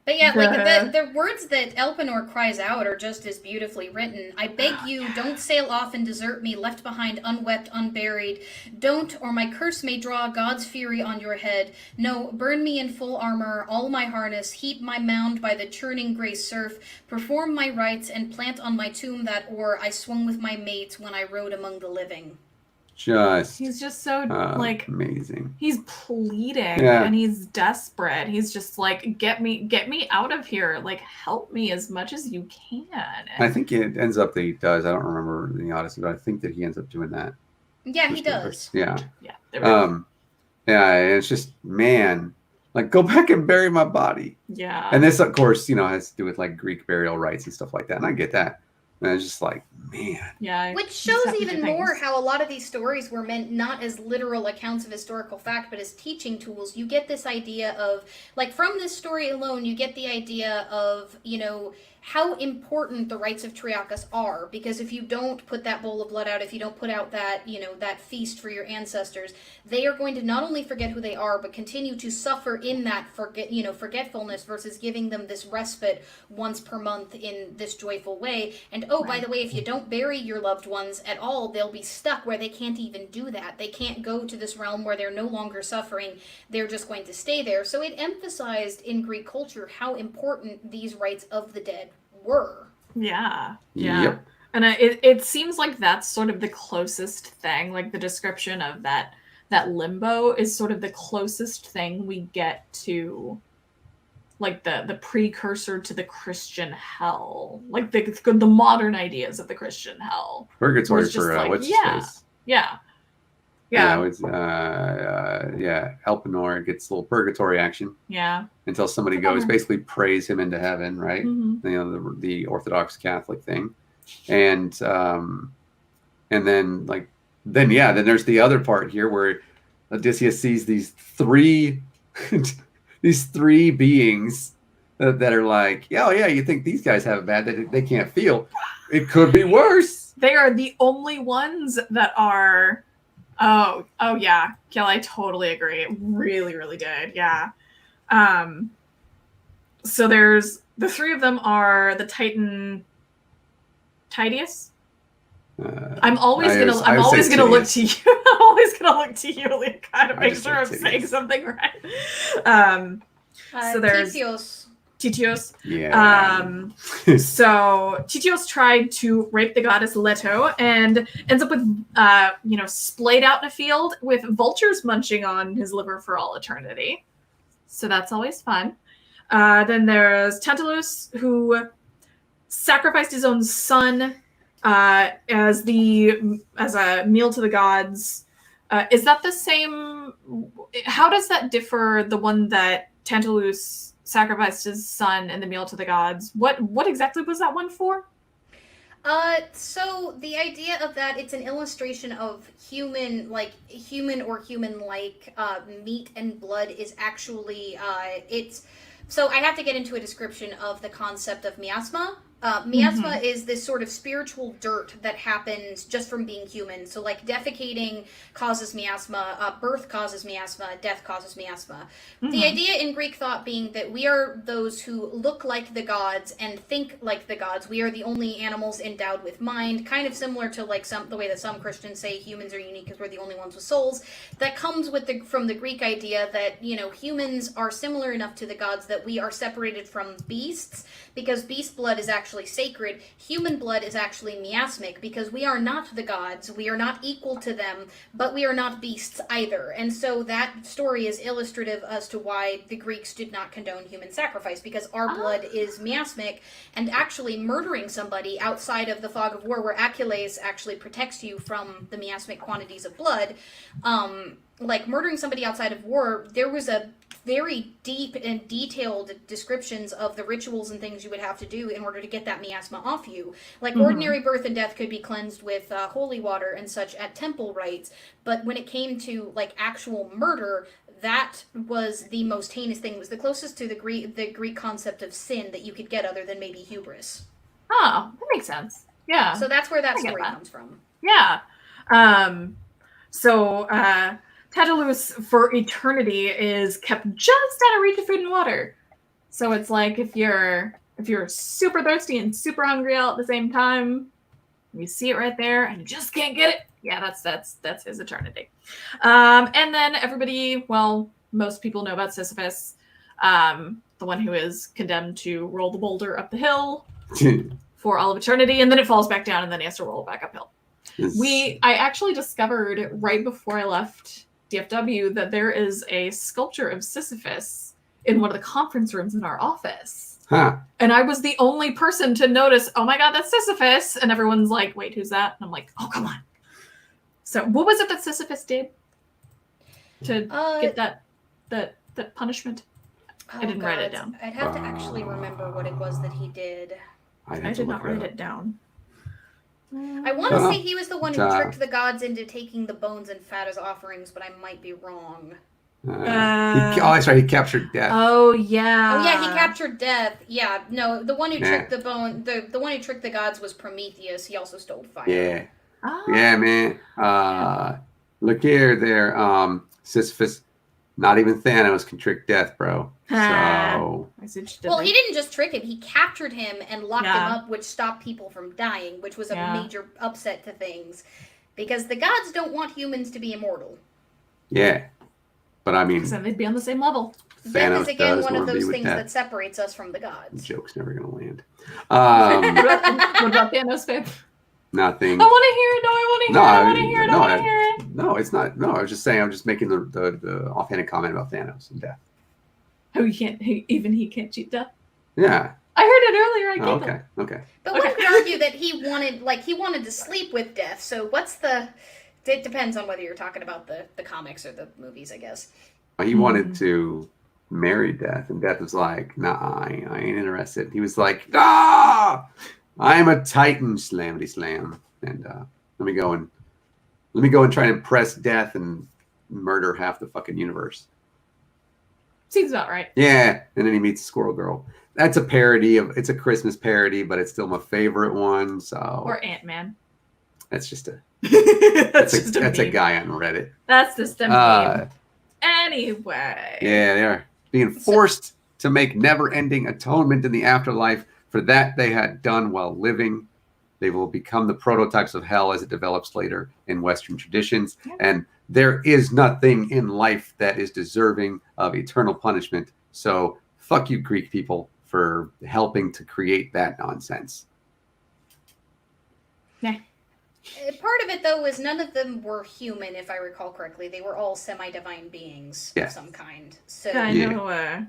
but yeah, like the words that Elpenor cries out are just as beautifully written. I beg you, don't sail off and desert me, left behind unwept, unburied. Don't, or my curse may draw God's fury on your head. No, burn me in full armor, all my harness, heap my mound by the churning gray surf, perform my rites, and plant on my tomb that oar I swung with my mates when I rode among the living. He's just so like amazing. He's pleading and he's desperate. He's just like, get me out of here. Like, help me as much as you can. I think it ends up that he does. I don't remember the Odyssey, but I think that he ends up doing that. Yeah, he does. Yeah. Yeah. Yeah. It's just, man, like, go back and bury my body. Yeah. And this, of course, has to do with like Greek burial rites and stuff like that. And I get that. And it's just like, man. Yeah. Which shows even more how a lot of these stories were meant not as literal accounts of historical fact, but as teaching tools. You get this idea of, like, from this story alone, you get the idea of, how important the rites of Triakas are. Because if you don't put that bowl of blood out, if you don't put out that, that feast for your ancestors, they are going to not only forget who they are, but continue to suffer in that forgetfulness versus giving them this respite once per month in this joyful way. And by the way, if you don't bury your loved ones at all, they'll be stuck where they can't even do that. They can't go to this realm where they're no longer suffering. They're just going to stay there. So it emphasized in Greek culture how important these rites of the dead were. Yeah. Yep. And it seems like that's sort of the closest thing, like the description of that limbo is sort of the closest thing we get to like the precursor to the Christian hell, like the modern ideas of the Christian hell. Purgatory for like, what's his face? Yeah. It's Elpenor gets a little purgatory action. Yeah. Until somebody goes, basically prays him into heaven, right? Mm-hmm. The Orthodox Catholic thing, and then then there's the other part here where Odysseus sees these three beings that are like, yeah, you think these guys have it bad, they can't feel. It could be worse. They are the only ones that are. Oh yeah, Kill, I totally agree. It really, really did. Yeah. So there's the three of them are the Titan Titius. I'm always gonna look to you. I'm always gonna look to you, Leah, to make sure I'm saying something right. So there's Titios. Yeah. So Titios tried to rape the goddess Leto and ends up with, splayed out in a field with vultures munching on his liver for all eternity. So that's always fun. Then there's Tantalus, who sacrificed his own son as a meal to the gods. Is that the same? How does that differ? The one that Tantalus sacrificed his son in the meal to the gods. What exactly was that one for? So the idea of that, it's an illustration of human or human-like meat and blood is actually so I have to get into a description of the concept of miasma. Miasma is this sort of spiritual dirt that happens just from being human. So like defecating causes miasma, birth causes miasma, death causes miasma. The idea in Greek thought being that we are those who look like the gods and think like the gods. We are the only animals endowed with mind, kind of similar to like the way that some Christians say humans are unique because we're the only ones with souls. That comes from the Greek idea that, humans are similar enough to the gods that we are separated from beasts, because beast blood is actually actually sacred. Human blood is actually miasmic because we are not the gods. We are not equal to them, but we are not beasts either. And so that story is illustrative as to why the Greeks did not condone human sacrifice, because our blood is miasmic, and actually murdering somebody outside of the fog of war, where Achilles actually protects you from the miasmic quantities of blood, like murdering somebody outside of war, there was a very deep and detailed descriptions of the rituals and things you would have to do in order to get that miasma off you. Like ordinary birth and death could be cleansed with holy water and such at temple rites, but when it came to like actual murder, that was the most heinous thing. It was the closest to the Greek concept of sin that you could get, other than maybe hubris. Oh, that makes sense. Yeah. So that's where that I get story that. comes from. Yeah. So Tantalus for eternity is kept just out of reach of food and water. So it's like if you're super thirsty and super hungry all at the same time, you see it right there and you just can't get it. Yeah, that's his eternity. And then everybody, well, most people know about Sisyphus, the one who is condemned to roll the boulder up the hill for all of eternity, and then it falls back down, and then he has to roll it back uphill. I actually discovered right before I left DFW that there is a sculpture of Sisyphus in one of the conference rooms in our office. Huh. And I was the only person to notice, oh my God, that's Sisyphus. And everyone's like, wait, who's that? And I'm like, oh, come on. So what was it that Sisyphus did to get that punishment? I didn't write it down. I'd have to actually remember what it was that he did. I did not write it down. I want to say he was the one who tricked the gods into taking the bones and fat as offerings, but I might be wrong. That's right. He captured death. Oh yeah. Oh yeah, he captured death. Yeah, no, the one who tricked the bone, the one who tricked the gods was Prometheus. He also stole fire. Yeah. Oh. Yeah, man. Look here, there. Sisyphus. Not even Thanos can trick death, bro. So. Well, he didn't just trick him. He captured him and locked him up, which stopped people from dying, which was a major upset to things. Because the gods don't want humans to be immortal. Yeah. But I mean... So they'd be on the same level. Death is, again, one of those things that separates us from the gods. The joke's never going to land. What about Thanos, babe? Nothing. I want to hear it. No, I want to hear it. I want to hear it. I want to hear it. No, it's not. No, I was just saying. I'm just making the offhanded comment about Thanos and death. Oh, he can't cheat death. Yeah. I heard it earlier. I giggled. Okay. But one could argue that he wanted to sleep with death. So what's the? It depends on whether you're talking about the comics or the movies, I guess. He wanted to marry death, and death was like, "Nah, I ain't interested." He was like, "Ah, I'm a Titan, slamity slam, and let me go and try and impress death and murder half the fucking universe." Seems about right. Yeah, and then he meets Squirrel Girl. That's a parody it's a Christmas parody, but it's still my favorite one. So or Ant-Man. That's just a that's a guy on Reddit. That's just a meme. Anyway. Yeah, they are being forced to make never-ending atonement in the afterlife for that they had done while living. They will become the prototypes of hell as it develops later in Western traditions. Yeah. And there is nothing in life that is deserving of eternal punishment. So fuck you, Greek people, for helping to create that nonsense. Yeah. Part of it, though, is none of them were human, if I recall correctly. They were all semi-divine beings of some kind. So I know.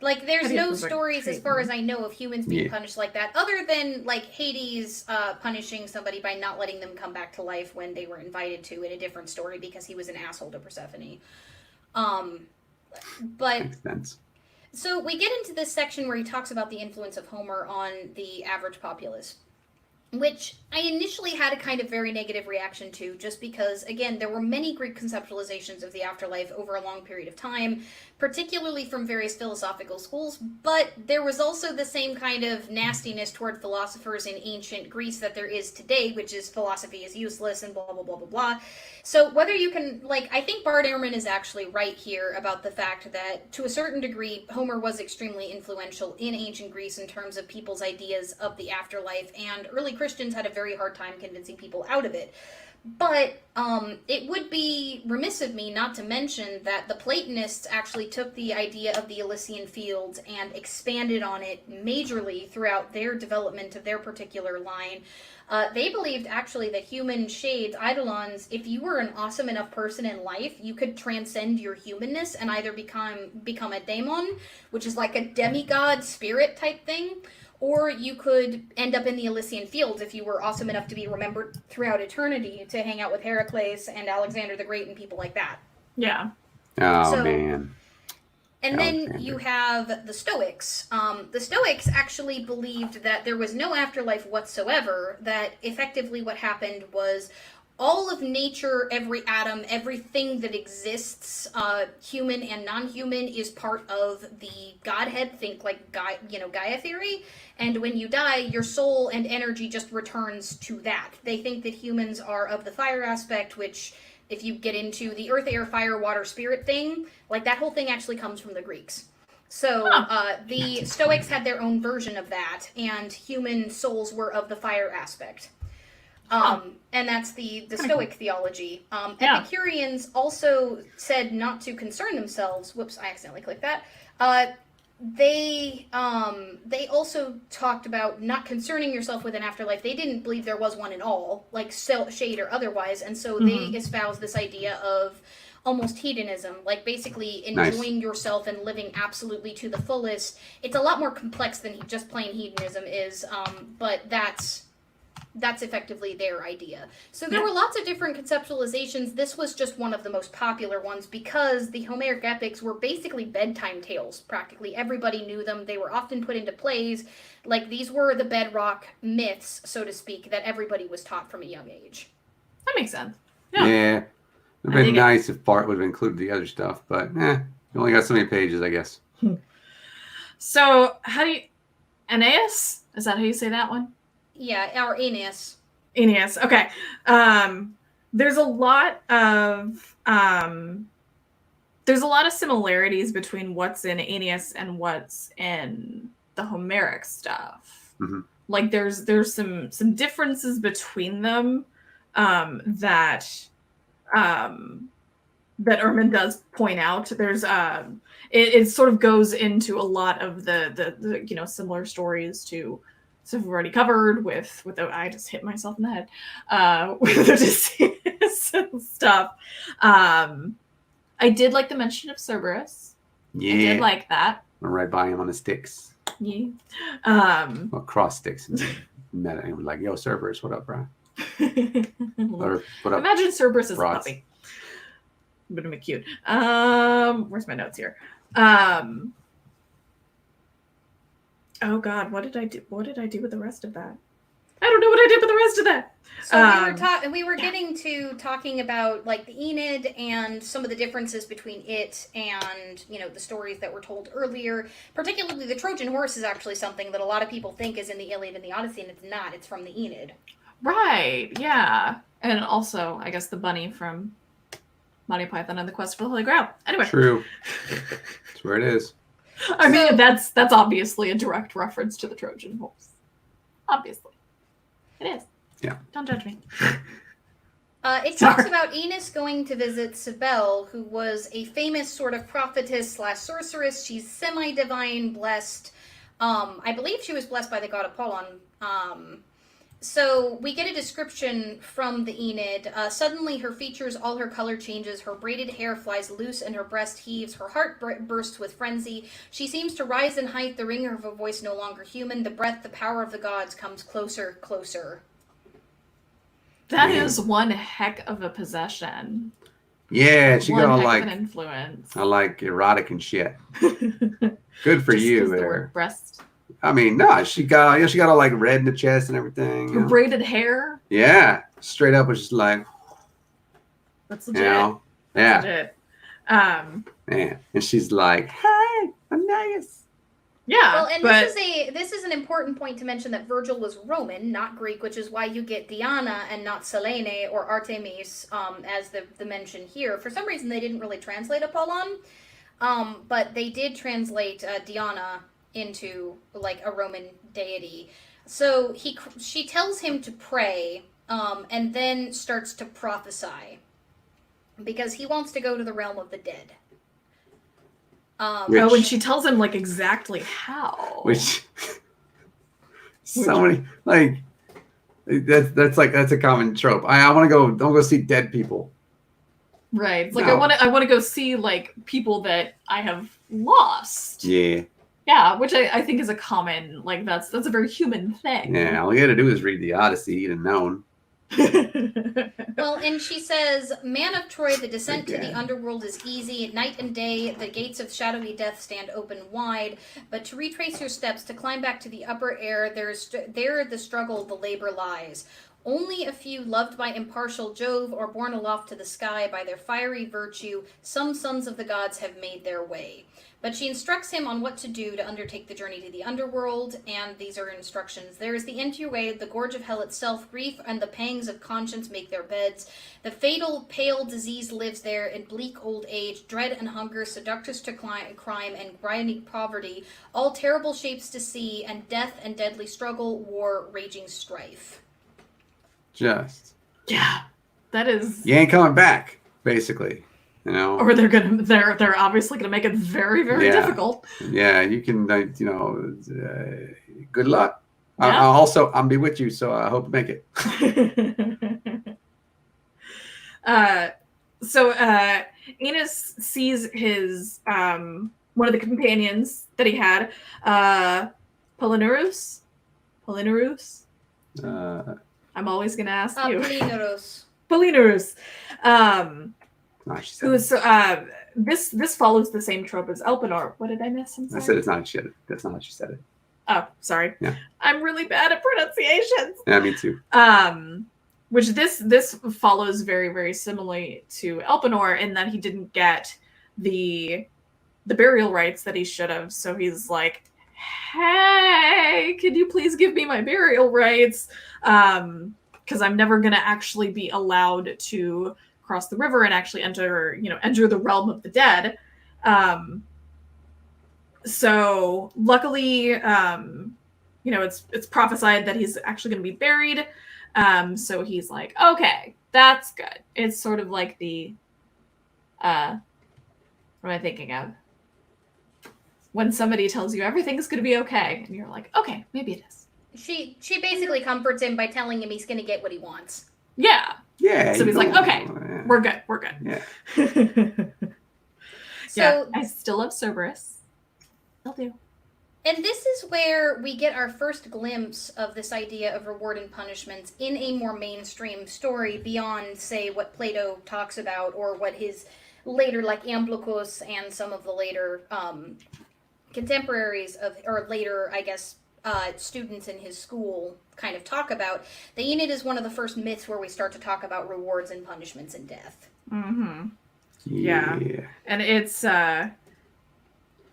Like, there's no stories, as far as I know, of humans being punished like that, other than, like, Hades punishing somebody by not letting them come back to life when they were invited to in a different story because he was an asshole to Persephone. But makes sense. So we get into this section where he talks about the influence of Homer on the average populace, which I initially had a kind of very negative reaction to, just because, again, there were many Greek conceptualizations of the afterlife over a long period of time, particularly from various philosophical schools, but there was also the same kind of nastiness toward philosophers in ancient Greece that there is today, which is philosophy is useless and blah, blah, blah, blah, blah. So whether you can, like, I think Bart Ehrman is actually right here about the fact that, to a certain degree, Homer was extremely influential in ancient Greece in terms of people's ideas of the afterlife, and early Christians had a very hard time convincing people out of it. But it would be remiss of me not to mention that the Platonists actually took the idea of the Elysian Fields and expanded on it majorly throughout their development of their particular line. They believed actually that human shades, eidolons, if you were an awesome enough person in life, you could transcend your humanness and either become a daemon, which is like a demigod spirit type thing, or you could end up in the Elysian Fields if you were awesome enough to be remembered throughout eternity to hang out with Heracles and Alexander the Great and people like that. Yeah. Oh, So- man. And then Alexander. you have the Stoics. The Stoics actually believed that there was no afterlife whatsoever, that effectively what happened was all of nature, every atom, everything that exists, human and non-human, is part of the Godhead. Think like Gaia theory. And when you die, your soul and energy just returns to that. They think that humans are of the fire aspect, which, if you get into the earth, air, fire, water, spirit thing, like that whole thing actually comes from the Greeks. So the Stoics had their own version of that, and human souls were of the fire aspect. And that's the Stoic theology. Yeah. Epicureans also said not to concern themselves. Whoops, I accidentally clicked that. They also talked about not concerning yourself with an afterlife. They didn't believe there was one at all, like shade or otherwise, and so they espoused this idea of almost hedonism, like basically enjoying yourself and living absolutely to the fullest. It's a lot more complex than just plain hedonism is, but that's effectively their idea. So there were lots of different conceptualizations. This was just one of the most popular ones because the Homeric epics were basically bedtime tales. Practically everybody knew them. They were often put into plays. Like, these were the bedrock myths, so to speak, that everybody was taught from a young age. That makes sense. Yeah. Yeah. It would I have dig been it. nice if Bart would have included the other stuff, but you only got so many pages, I guess. So how do you Aeneas? Is that how you say that one? Yeah, our Aeneas. Aeneas. Okay. There's a lot of similarities between what's in Aeneas and what's in the Homeric stuff. Mhm. Like there's some differences between them that Ehrman does point out. There's it sort of goes into a lot of the similar stories to stuff we've already covered with I just hit myself in the head with Odysseus and stuff. I did like the mention of Cerberus. I Yeah. did like that. Went right by him on the sticks. Yeah. Well, cross sticks. And met him. He was like, yo, Cerberus, what up, bro? Or, what up? Imagine Cerberus as Rods? a puppy. Would have been cute. Where's my notes here? Oh God, what did I do? What did I do with the rest of that? I don't know what I did with the rest of that. So we were getting to talking about like the Aeneid and some of the differences between it and the stories that were told earlier. Particularly the Trojan horse is actually something that a lot of people think is in the Iliad and the Odyssey, and it's not. It's from the Aeneid. Right, yeah. And also, I guess the bunny from Monty Python and the Quest for the Holy Grail. Anyway. True. That's where it is. I mean, that's obviously a direct reference to the Trojan horse. Obviously. It is. Yeah. Don't judge me. It talks about Enos going to visit Cybele, who was a famous sort of prophetess / sorceress. She's semi-divine, blessed. I believe she was blessed by the god Apollon. So we get a description from the Aeneid. Suddenly her features, all her color changes. Her braided hair flies loose and her breast heaves. Her heart bursts with frenzy. She seems to rise in height, the ring of her voice no longer human. The breath, the power of the gods comes closer, closer. Man. That is one heck of a possession. Yeah, she got all one heck like, of an influence. I like erotic and shit. Good for Just you 'cause the there. word breast. I mean, no, she got all like red in the chest and everything. you Her know? braided hair. Yeah, straight up was just like, That's you legit. know, That's yeah, legit. man. And she's like, hey, Aeneas. Yeah. Well, and but this is an important point to mention that Virgil was Roman, not Greek, which is why you get Diana and not Selene or Artemis as the mention here. For some reason, they didn't really translate Apollon, but they did translate Diana into like a Roman deity. So she tells him to pray, and then starts to prophesy because he wants to go to the realm of the dead. Which- Oh, and she tells him like exactly how. Which so many like that's a common trope. I want to go. Don't go see dead people. Right. It's like No. I want to go see like people that I have lost. Yeah. Yeah, which I think is a common like that's a very human thing. Yeah. All you got to do is read the Odyssey. You'd have known. Well, and she says, Man of Troy, the descent to Again. the underworld is easy. Night and day, the gates of shadowy death stand open wide. But to retrace your steps, to climb back to the upper air, there the struggle, the labor lies. Only a few loved by impartial Jove or borne aloft to the sky by their fiery virtue, some sons of the gods have made their way. But she instructs him on what to do to undertake the journey to the underworld, and these are instructions. There is the entryway, the gorge of hell itself, grief and the pangs of conscience make their beds. The fatal, pale disease lives there in bleak old age, dread and hunger, seductress to crime, and grinding poverty, all terrible shapes to see, and death and deadly struggle, war, raging strife. Just Yeah. That is you ain't coming back, basically. You know. or they're obviously gonna make it very, very Yeah. difficult. Yeah, you can. Good luck. Yeah. I'll be with you, so I hope you make it. So Enos sees his one of the companions that he had, Polynerus. I'm always gonna ask you. Polineros. Polynerus. No, she said. Who's this follows the same trope as Elpenor. What did I miss? I'm I sorry. said it's not shit. That's not how she said it. Oh, sorry. Yeah. I'm really bad at pronunciations. Yeah, me too. Which this follows very, very similarly to Elpenor in that he didn't get the burial rights that he should have. So he's like, hey, could you please give me my burial rights? Because I'm never gonna actually be allowed to cross the river and actually enter the realm of the dead. So luckily, it's prophesied that he's actually going to be buried. So he's like, okay, that's good. It's sort of like the, what am I thinking of? When somebody tells you everything's going to be okay, and you're like, okay, maybe it is. She basically comforts him by telling him he's going to get what he wants. Yeah, Yeah. So he's like, okay, Yeah. we're good. Yeah. So Yeah, I still love Cerberus. I'll do. And this is where we get our first glimpse of this idea of reward and punishments in a more mainstream story beyond, say, what Plato talks about or what his later, like Iamblichus and some of the later contemporaries of, or later, I guess, students in his school kind of talk about. The Aeneid is one of the first myths where we start to talk about rewards and punishments in death. Mm-hmm. Yeah. And it's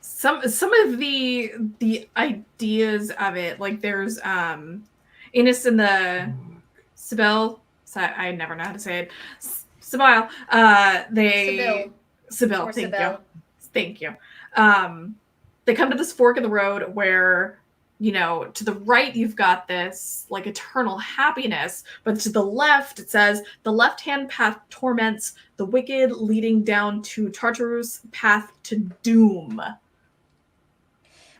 some of the ideas of it, like there's Enos and the Sibyl. I never know how to say it. Sibyl. Sibyl. Or Thank you. They come to this fork in the road where, to the right you've got this like eternal happiness, but to the left it says the left-hand path torments, the wicked leading down to Tartarus, path to doom.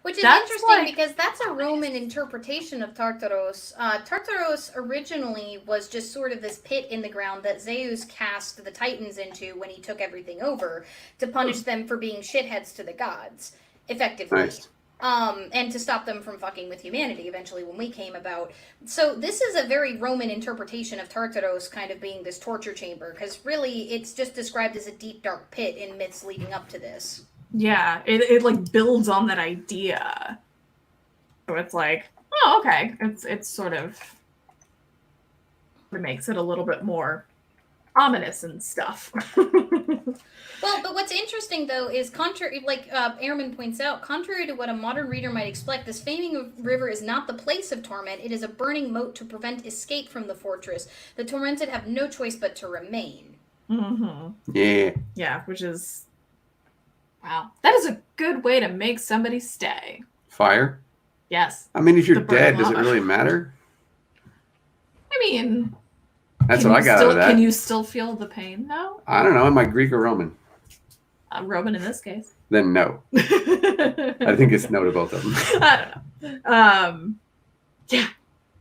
Which is That's interesting like- because that's a Roman interpretation of Tartaros. Tartaros originally was just sort of this pit in the ground that Zeus cast the Titans into when he took everything over to punish them for being shitheads to the gods, effectively. Nice. And to stop them from fucking with humanity eventually when we came about. So this is a very Roman interpretation of Tartaros kind of being this torture chamber, because really it's just described as a deep, dark pit in myths leading up to this. Yeah, it like builds on that idea. So it's like, oh, okay. It's sort of it makes it a little bit more ominous and stuff. Well, but what's interesting though is contrary, like Ehrman points out, contrary to what a modern reader might expect, this flaming river is not the place of torment. It is a burning moat to prevent escape from the fortress. The tormented have no choice but to remain. Mm-hmm. Yeah. Yeah, which is wow. That is a good way to make somebody stay. Fire. Yes. I mean, if you're The burning dead, does it lava. really matter? I mean, That's Can what I you got out still, of that. Can you still feel the pain though? I don't know. Am I Greek or Roman? Roman in this case. Then no. I I think it's no to both of them. I don't know. Yeah.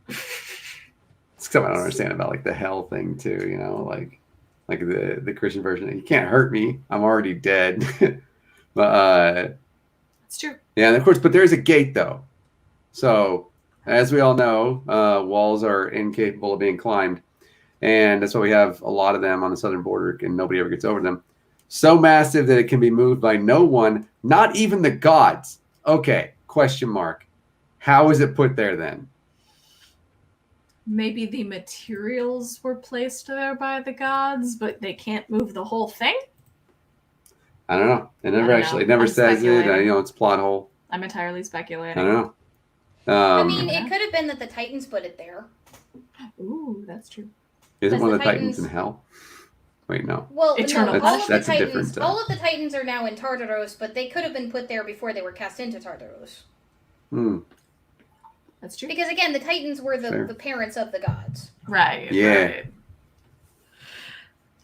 It's something I don't understand about like the hell thing too. You know, like the Christian version. You can't hurt me. I'm already dead. But It's true. yeah, and of course, but there's a gate though. So as we all know, walls are incapable of being climbed, and that's why we have a lot of them on the southern border, and nobody ever gets over them. So massive that it can be moved by no one, not even the gods. Okay, question mark. How is it put there then? Maybe the materials were placed there by the gods, but they can't move the whole thing. I don't know. It never don't actually, know. it never I'm says it. speculating. You know, it's plot hole. I'm entirely I speculating. don't know. I mean, Yeah. it could have been that the Titans put it there. Ooh, that's true. Isn't Does one the of the Titans in Titans- hell? Wait, no. Well, Eternal no, Punishment. That's a different, all of the Titans are now in Tartaros, but they could have been put there before they were cast into Tartaros. Hmm. That's true. Because again, the Titans were Fair. the parents of the gods. Right. Yeah. Right.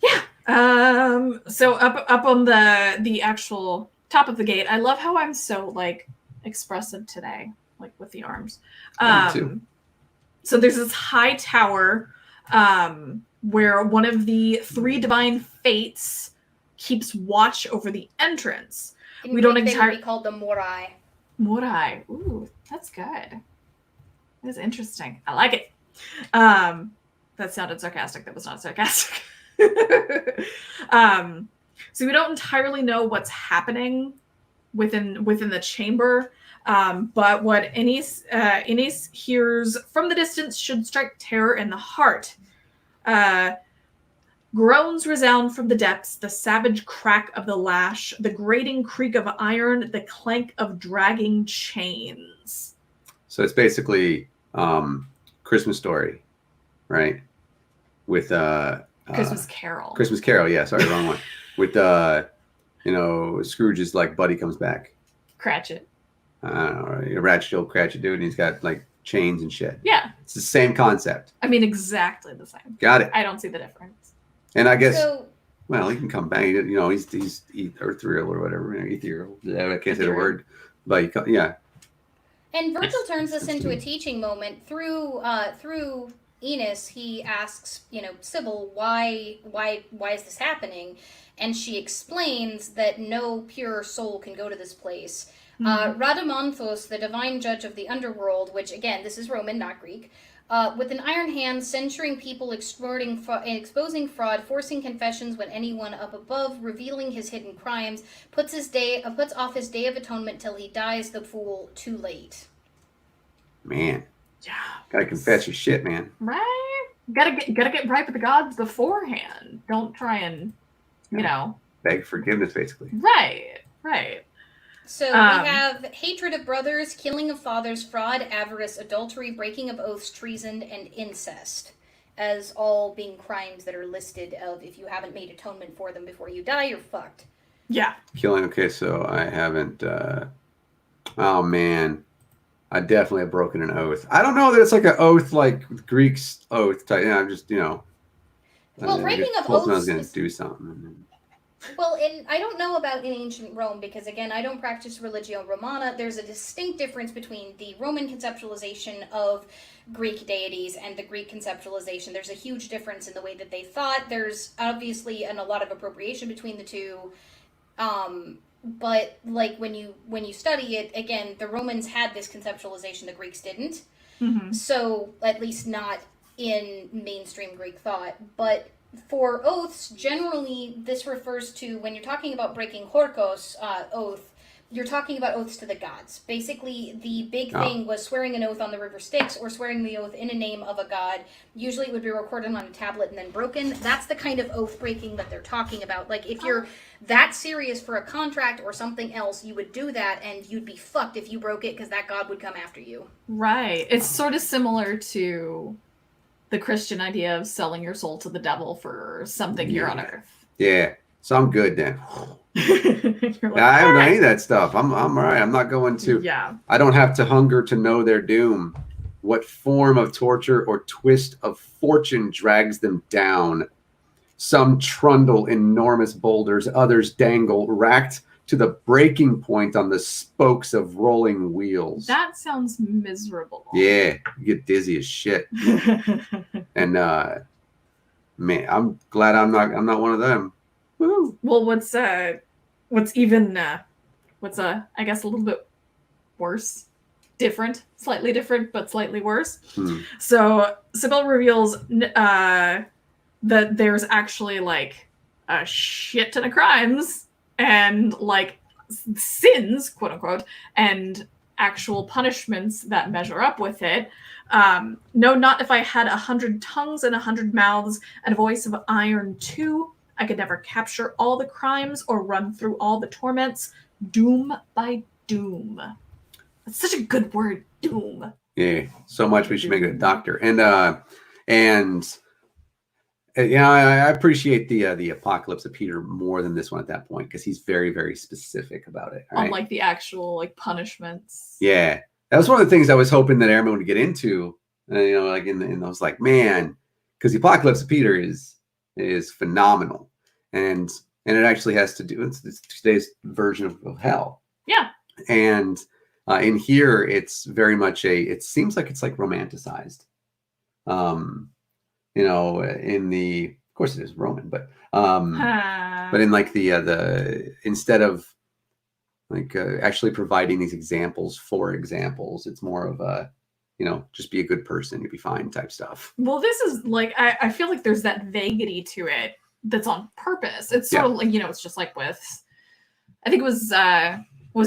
Yeah. So up on the actual top of the gate, I love how I'm so like expressive today, like with the arms. Me too. So there's this high tower where one of the three divine fates keeps watch over the entrance. In We don't Greek, they entire- would be called the Morai. Morai. Ooh, that's good. That is interesting. I like it. That sounded sarcastic. That was not sarcastic. So we don't entirely know what's happening within the chamber. But what Aenys hears from the distance should strike terror in the heart. Groans resound from the depths, the savage crack of the lash, the grating creak of iron, the clank of dragging chains. So it's basically Christmas Story, right? With Christmas Carol. Christmas Carol, yeah, sorry, wrong one. With you know, Scrooge's like buddy comes back. Cratchit. I don't know, a ratchet old Cratchit dude, and he's got like chains and shit. Yeah. It's the same concept. I mean, exactly the same. Got it. I don't see the difference. And I guess, So well, he can come back. You know, he's ethereal or whatever. You know, ethereal. Yeah, I can't say the Ethereal. word, but yeah. And Virgil turns this That's into a neat. teaching moment through Enos. He asks, Sybil, why is this happening? And she explains that no pure soul can go to this place. Rhadamanthus, the divine judge of the underworld, which again, this is Roman, not Greek, with an iron hand, censuring people, exposing fraud, forcing confessions when anyone up above, revealing his hidden crimes, puts off his day of atonement till he dies the fool too late. Man, Yeah. gotta confess your shit, man. Right? Gotta get right with the gods beforehand. Don't try and, Beg forgiveness, basically. Right. So Um, we have hatred of brothers, killing of fathers, fraud, avarice, adultery, breaking of oaths, treason, and incest as all being crimes that are listed of if you haven't made atonement for them before you die, you're fucked. Yeah. Killing. Okay, so I haven't. Oh man, I definitely have broken an oath. I don't know that it's like an oath, like Greek's oath type. Yeah, I'm just Well, I breaking just of told them I was oaths going is- to do something. And then, Well, I don't know about in ancient Rome because, again, I don't practice Religio Romana. There's a distinct difference between the Roman conceptualization of Greek deities and the Greek conceptualization. There's a huge difference in the way that they thought. There's obviously a lot of appropriation between the two. But like when you study it, again, the Romans had this conceptualization, the Greeks didn't. Mm-hmm. So, at least not in mainstream Greek thought. But for oaths, generally, this refers to, when you're talking about breaking Horkos oath, you're talking about oaths to the gods. Basically, the big thing was swearing an oath on the river Styx or swearing the oath in a name of a god. Usually it would be recorded on a tablet and then broken. That's the kind of oath breaking that they're talking about. Like, if you're that serious for a contract or something else, you would do that and you'd be fucked if you broke it because that god would come after you. Right. It's sort of similar to the Christian idea of selling your soul to the devil for something here on earth. yeah, so I'm good then. You're like, I haven't done "Alright." any of that stuff. I'm all right. I'm not going to. Yeah. I don't have to hunger to know their doom What form of torture or twist of fortune drags them down? Some trundle enormous boulders, others dangle, racked to the breaking point on the spokes of rolling wheels. That sounds miserable. Yeah, you get dizzy as shit. And man, I'm glad I'm not one of them. Woo. Well, what's I guess a little bit worse, slightly different, but slightly worse. So Sybil reveals that there's actually like a shit ton of crimes and like sins, quote unquote, and actual punishments that measure up with it. No, not if I had 100 tongues and 100 mouths and a voice of iron too. I could never capture all the crimes or run through all the torments, doom by doom. That's such a good word, doom. Yeah, so much we should make it a doctor. And I appreciate the Apocalypse of Peter more than this one at that point because he's very, very specific about it. Right? On like the actual like punishments. Yeah, that was one of the things I was hoping that Aaron would get into. Like in I was like, man, because the Apocalypse of Peter is phenomenal, and it actually has to do it's today's version of hell. Yeah, and in here it's very much it seems like it's like romanticized. In the, of course it is Roman, but in like the instead of like actually providing these examples for examples, it's more of a, just be a good person, you'll be fine type stuff. Well, this is like, I feel like there's that vagity to it that's on purpose. It's sort of like, it's just like with, I think it was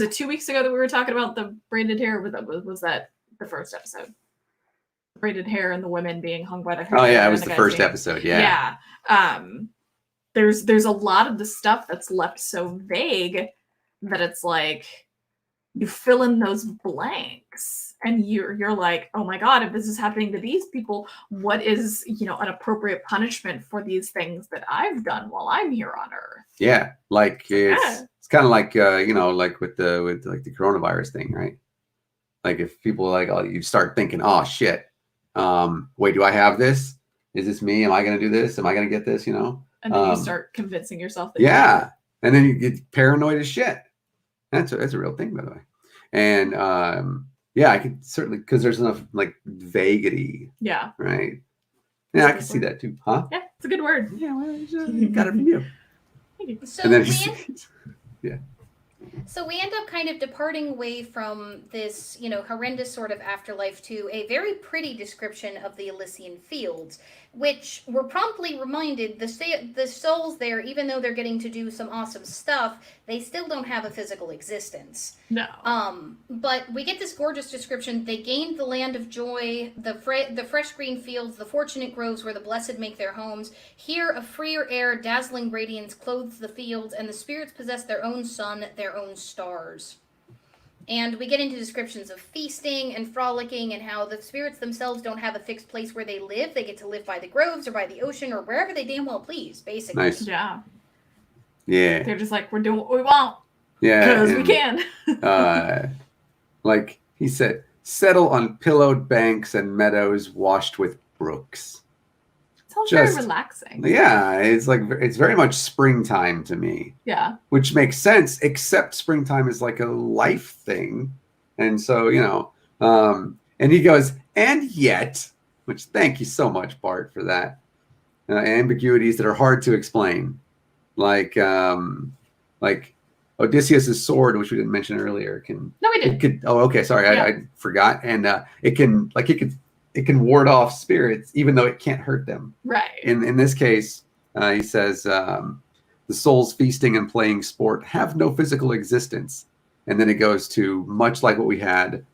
it 2 weeks ago that we were talking about the braided hair? Was that the first episode? Braided hair and the women being hung by their hair. Oh yeah, it was the first episode. Yeah. There's a lot of the stuff that's left so vague that it's like you fill in those blanks and you're like, oh my god, if this is happening to these people, what is an appropriate punishment for these things that I've done while I'm here on Earth? Yeah, like it's kind of like like with the coronavirus thing, right? Like if people you start thinking, oh shit. Wait, do I have this? Is this me? Am I going to do this? Am I going to get this? And then you start convincing yourself that and then you get paranoid as shit. That's a real thing, by the way. And I could certainly, because there's enough like vagity. Yeah. Right. Yeah, I can see that too. Huh? Yeah, it's a good word. Yeah, well, got it from you. Thank you. So and then yeah. So we end up kind of departing away from this, horrendous sort of afterlife to a very pretty description of the Elysian Fields, which we're promptly reminded the souls there, even though they're getting to do some awesome stuff, they still don't have a physical existence. No. But we get this gorgeous description. They gained the land of joy, the fresh green fields, the fortunate groves where the blessed make their homes. Here a freer air, dazzling radiance clothes the fields, and the spirits possess their own sun, their own stars. And we get into descriptions of feasting and frolicking and how the spirits themselves don't have a fixed place where they live. They get to live by the groves or by the ocean or wherever they damn well please, basically. Nice. Yeah. Yeah. They're just like, we're doing what we want. Yeah. Because we can. Like he said, settle on pillowed banks and meadows washed with brooks. Sounds very relaxing. Yeah, it's very much springtime to me. Yeah. Which makes sense, except springtime is like a life thing. And so, and he goes, and yet, which thank you so much, Bart, for that. Ambiguities that are hard to explain. Like Odysseus's sword, which we didn't mention earlier, can. No, we did. Sorry, yeah. I forgot. And it can ward off spirits, even though it can't hurt them. Right. In this case, he says, the souls feasting and playing sport have no physical existence. And then it goes to much like what we had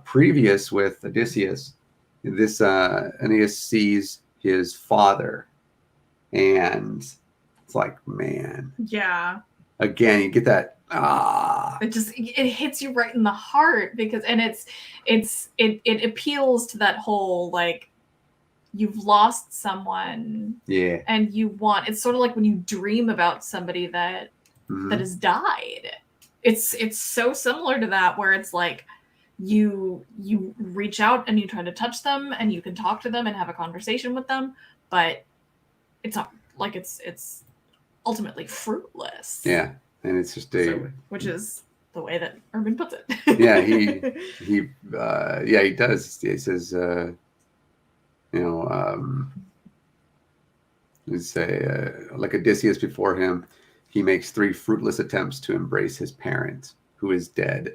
previous with Odysseus. This Aeneas sees his father, and it's like, man. Yeah. Again, you get that. It hits you right in the heart because it appeals to that whole like you've lost someone, and it's sort of like when you dream about somebody that has died. It's so similar to that where it's like you reach out and you try to touch them and you can talk to them and have a conversation with them, but it's not like it's ultimately fruitless. Yeah, and it's just Which is the way that Urban puts it. Yeah, he does. He says, let's say, like Odysseus before him, he makes 3 fruitless attempts to embrace his parent, who is dead,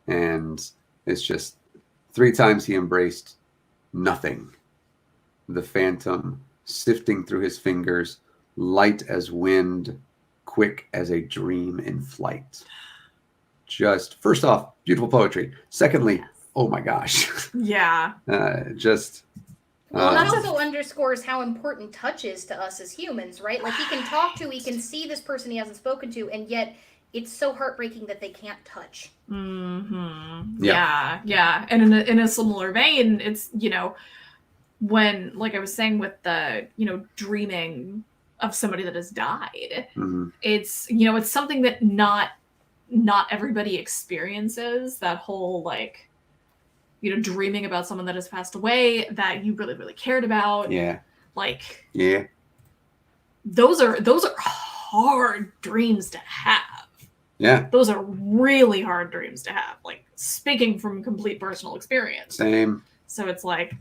and it's just 3 times he embraced nothing. The phantom sifting through his fingers, light as wind, quick as a dream in flight. Just, first off, beautiful poetry. Secondly, oh my gosh. Yeah. Well, that also underscores how important touch is to us as humans, right? Like, he can talk to, he can see this person he hasn't spoken to, and yet it's so heartbreaking that they can't touch. Mm-hmm. Yeah. And in a similar vein, it's, when, like I was saying with the, dreaming of somebody that has died, it's, it's something that not everybody experiences, that whole, like, dreaming about someone that has passed away that you really, really cared about. Yeah. Like, yeah. Those are hard dreams to have. Yeah. Those are really hard dreams to have. Like, speaking from complete personal experience. Same. So it's like,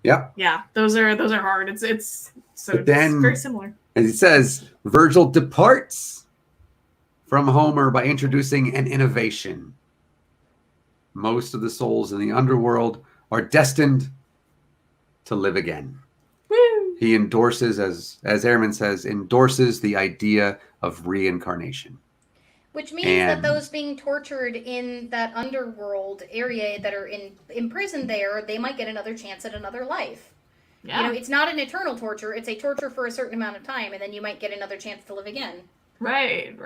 yep. Yeah, those are hard. It's then, very similar. As it says, Virgil departs from Homer by introducing an innovation. Most of the souls in the underworld are destined to live again. Woo! He endorses, as Ehrman says, endorses the idea of reincarnation. Which means that those being tortured in that underworld area that are imprisoned there, they might get another chance at another life. Yeah. It's not an eternal torture. It's a torture for a certain amount of time, and then you might get another chance to live again. Right.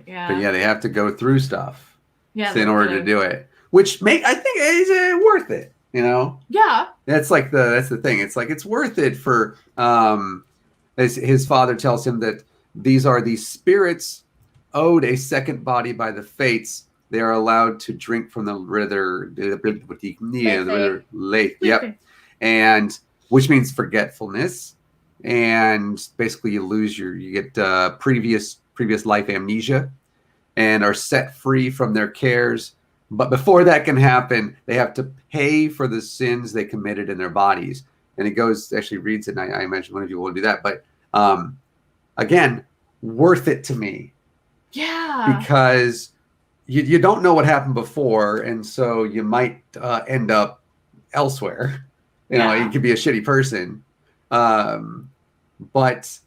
Yeah. But yeah, they have to go through stuff in order to do it. Which I think is worth it, Yeah. That's the thing. It's like, it's worth it for, as his father tells him that these are the spirits owed a second body by the fates. They are allowed to drink from the river, lake. Yep. And which means forgetfulness. And basically you get previous life amnesia and are set free from their cares. But before that can happen, they have to pay for the sins they committed in their bodies. And it reads it, and I imagine one of you will do that. But again, worth it to me. Yeah. Because you don't know what happened before, and so you might end up elsewhere. You could be a shitty person. But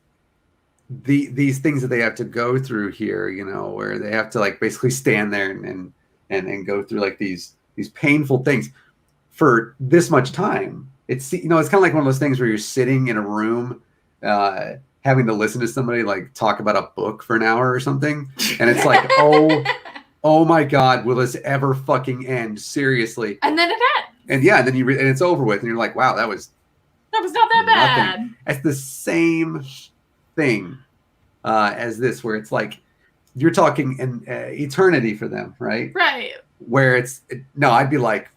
these things that they have to go through here, where they have to, like, basically stand there and go through, like, these painful things for this much time. It's it's kind of like one of those things where you're sitting in a room having to listen to somebody, like, talk about a book for an hour or something, and it's like, oh my God, will this ever fucking end? Seriously. And then it ends. And yeah, then and it's over with, and you're like, wow, that was not that bad. It's the same thing as this, where it's like, you're talking an eternity for them, right? Right. Where I'd be like,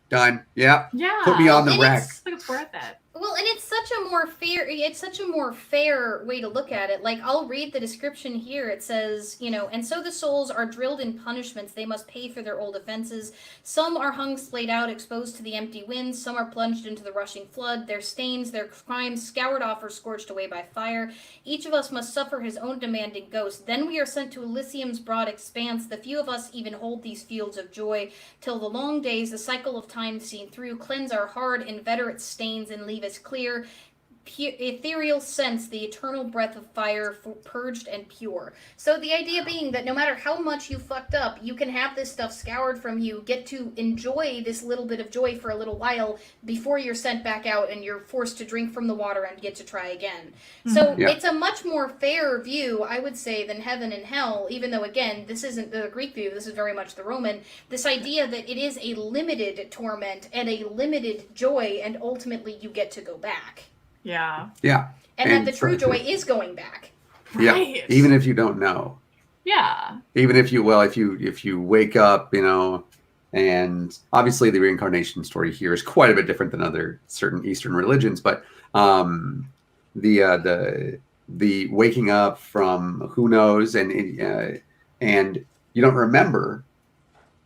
done. Yeah. Yeah. Put me on the rack. I think it's worth it. Well, and it's such a more fair way to look at it. Like, I'll read the description here. It says, and so the souls are drilled in punishments. They must pay for their old offenses. Some are hung, splayed out, exposed to the empty winds. Some are plunged into the rushing flood. Their stains, their crimes, scoured off or scorched away by fire. Each of us must suffer his own demanding ghost. Then we are sent to Elysium's broad expanse. The few of us even hold these fields of joy, till the long days, the cycle of time seen through, cleanse our hard, inveterate stains and leave us clear, ethereal sense, the eternal breath of fire, purged and pure. So the idea being that no matter how much you fucked up, you can have this stuff scoured from you, get to enjoy this little bit of joy for a little while before you're sent back out and you're forced to drink from the water and get to try again. So it's a much more fair view, I would say, than heaven and hell, even though, again, this isn't the Greek view, this is very much the Roman. This idea that it is a limited torment and a limited joy, and ultimately you get to go back. Yeah. Yeah. And that the true joy is going back. Yeah. Right. Even if you don't know. Yeah. Even if you wake up, And obviously, the reincarnation story here is quite a bit different than other certain Eastern religions. But the waking up from who knows, and you don't remember,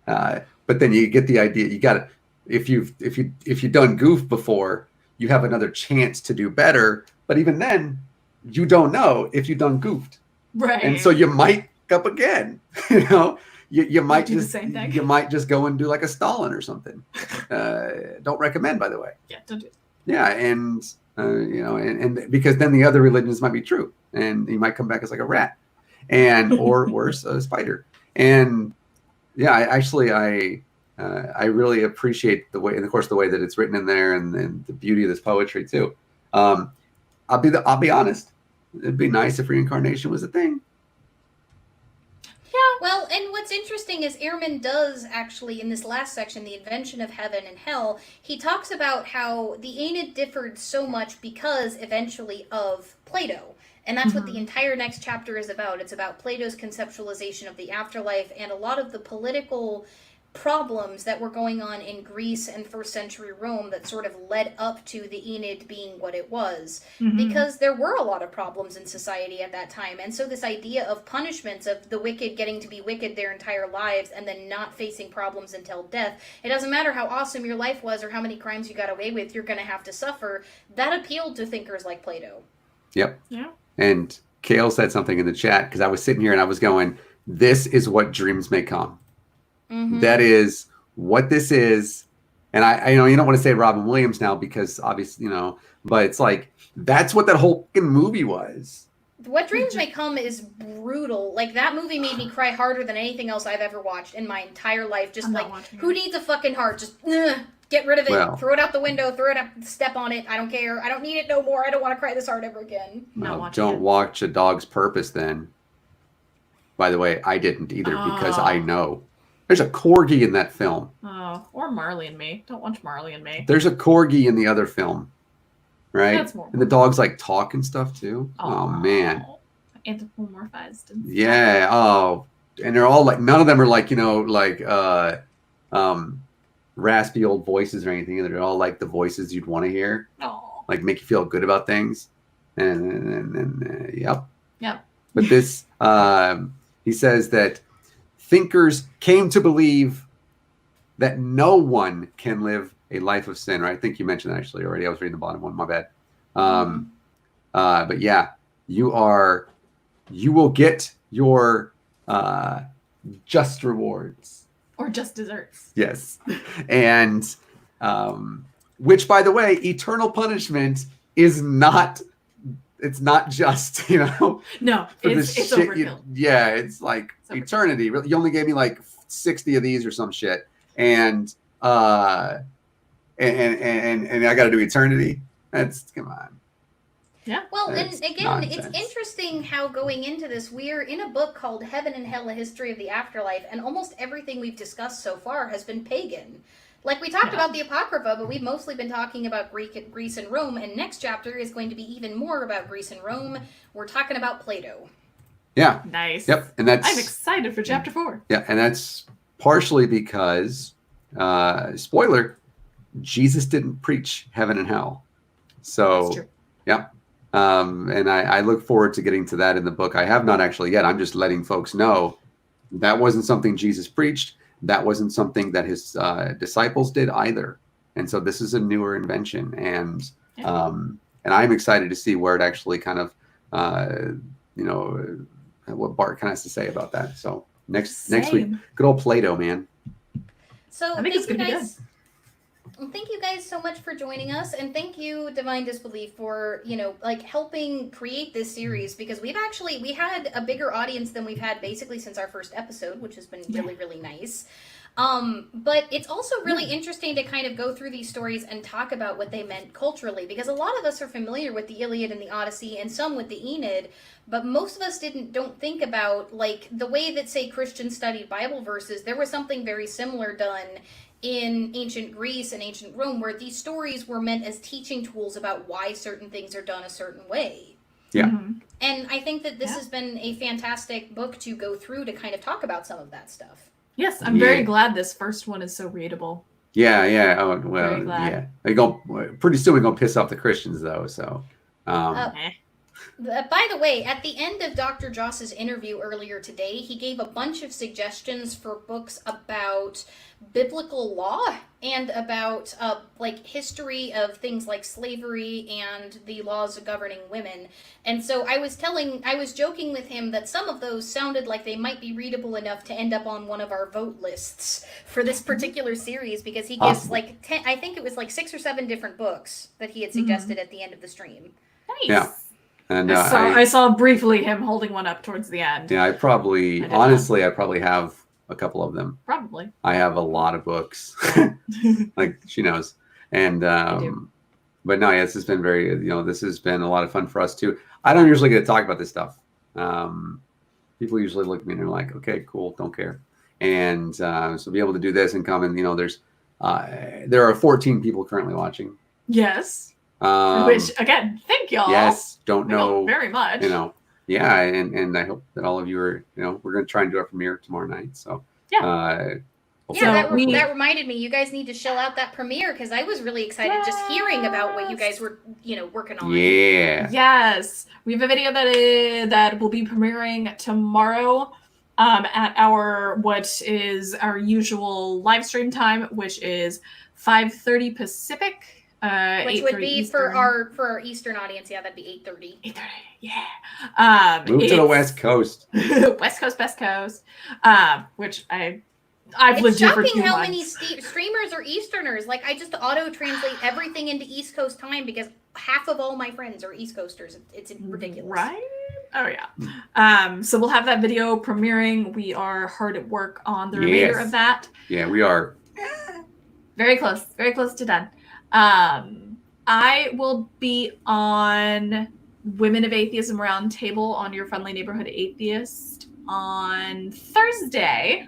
but then you get the idea. You got to if you've done goof before, you have another chance to do better. But even then, you don't know if you've done goofed, Right. and so you might up again. You know, you might do the just same thing. you might just go and do like a Stalin or something. Don't recommend, by the way. Yeah, don't do it. Yeah, and you know, and because then the other religions might be true, and you might come back as like a rat, and or worse, a spider. And yeah, I really appreciate the way, and of course, the way that it's written in there, and the beauty of this poetry too. I'll be honest. It'd be nice if reincarnation was a thing. Well, and what's interesting is Ehrman does actually, in this last section, the invention of heaven and hell, he talks about how the Aeneid differed so much because eventually of Plato. And that's what the entire next chapter is about. It's about Plato's conceptualization of the afterlife and a lot of the political problems that were going on in Greece and first century Rome that sort of led up to the Aeneid being what it was. Because there were a lot of problems in society at that time. And so this idea of punishments, of the wicked getting to be wicked their entire lives and then not facing problems until death, it doesn't matter how awesome your life was or how many crimes you got away with, you're going to have to suffer. That appealed to thinkers like Plato. Yep. Yeah. And Kale said something in the chat because I was sitting here and I was going, "This is what dreams may come." That is what this is. And I know you don't want to say Robin Williams now because obviously, you know, but it's like, that's what that whole fucking movie was. What Dreams May Come is brutal. Like, that movie made me cry harder than anything else I've ever watched in my entire life. Just like, who needs a fucking heart? Just get rid of it. Well, throw it out the window. Throw it up. Step on it. I don't care. I don't need it no more. I don't want to cry this hard ever again. Don't watch A Dog's Purpose then. By the way, I didn't either because I know. There's a corgi in that film. Oh, or Marley and Me. Don't watch Marley and Me. There's a corgi in the other film, right? That's more. And the dogs like talk and stuff too. Oh man. Anthropomorphized. And yeah. Oh, and they're all like, none of them are like, you know, like raspy old voices or anything. They're all like the voices you'd want to hear, like make you feel good about things. And yep. But this, he says that thinkers came to believe that no one can live a life of sin, right? I think you mentioned that actually already. I was reading the bottom one, my bad. But yeah, you will get your just rewards. Or just desserts. Yes. And which, by the way, eternal punishment is not, it's not just, you know. No, it's overkill. It's like eternity. You only gave me like 60 of these or some shit. And I got to do eternity. That's, come on. Yeah. Well, and again, nonsense. It's interesting how going into this, we're in a book called Heaven and Hell, A History of the Afterlife, and almost everything we've discussed so far has been pagan. Like, we talked about the Apocrypha, but we've mostly been talking about Greece and Rome, and next chapter is going to be even more about Greece and Rome. We're talking about Plato. Yeah. Nice. Yep. And that's... I'm excited for chapter 4. Yeah, and that's partially because, spoiler, Jesus didn't preach heaven and hell. So, That's true. Yeah. And I look forward to getting to that in the book. I have not actually yet. I'm just letting folks know that wasn't something Jesus preached. That wasn't something that his disciples did either. And so this is a newer invention. And I'm excited to see where it actually kind of, what Bart kind of has to say about that. So next week, good old Plato, man. So I think it's going to be good. Thank you guys so much for joining us, and thank you, Divine Disbelief, for, helping create this series, because we had a bigger audience than we've had basically since our first episode, which has been really, really nice. But it's also really interesting to kind of go through these stories and talk about what they meant culturally, because a lot of us are familiar with the Iliad and the Odyssey, and some with the Aeneid, but most of us don't think about, like, the way that, say, Christians studied Bible verses. There was something very similar done in ancient Greece and ancient Rome, where these stories were meant as teaching tools about why certain things are done a certain way. Yeah. Mm-hmm. And I think that this has been a fantastic book to go through to kind of talk about some of that stuff. Yes, I'm very Yeah. glad this first one is so readable. Yeah. Oh, well, Very glad. yeah. Pretty soon we're gonna piss off the Christians though. So, Eh. By the way, at the end of Dr. Joss's interview earlier today, he gave a bunch of suggestions for books about biblical law and about like history of things like slavery and the laws governing women. And so I was joking with him that some of those sounded like they might be readable enough to end up on one of our vote lists for this particular series because he gives Awesome. like 10, I think it was like 6 or 7 different books that he had suggested at the end of the stream. Nice. Yeah. And I saw briefly him holding one up towards the end. yeah, I probably have a couple of them. Probably. I have a lot of books, like she knows. And do. but no, yeah, this has been this has been a lot of fun for us too. I don't usually get to talk about this stuff. People usually look at me and they're like, "Okay, cool, don't care." And so be able to do this and come and there are 14 people currently watching. Yes. Which again, thank y'all. Yes, don't know very much. Yeah, and I hope that all of you are, we're going to try and do our premiere tomorrow night. So yeah. Yeah, that reminded me. You guys need to shell out that premiere because I was really excited just hearing about what you guys were, working on. Yeah. Yes, we have a video that will be premiering tomorrow at what is our usual live stream time, which is 5:30 Pacific. Which would be Eastern. for our Eastern audience. Yeah, that'd be 8:30. 8:30. Yeah. Move to the West Coast. West Coast, Best Coast. Which I've lived here for 2 months. It's shocking how many streamers are Easterners. Like I just auto translate everything into East Coast time because half of all my friends are East Coasters. It's ridiculous, right? Oh yeah. So we'll have that video premiering. We are hard at work on the remainder of that. Yeah, we are. Very close to done. I will be on Women of Atheism Roundtable on Your Friendly Neighborhood Atheist on Thursday.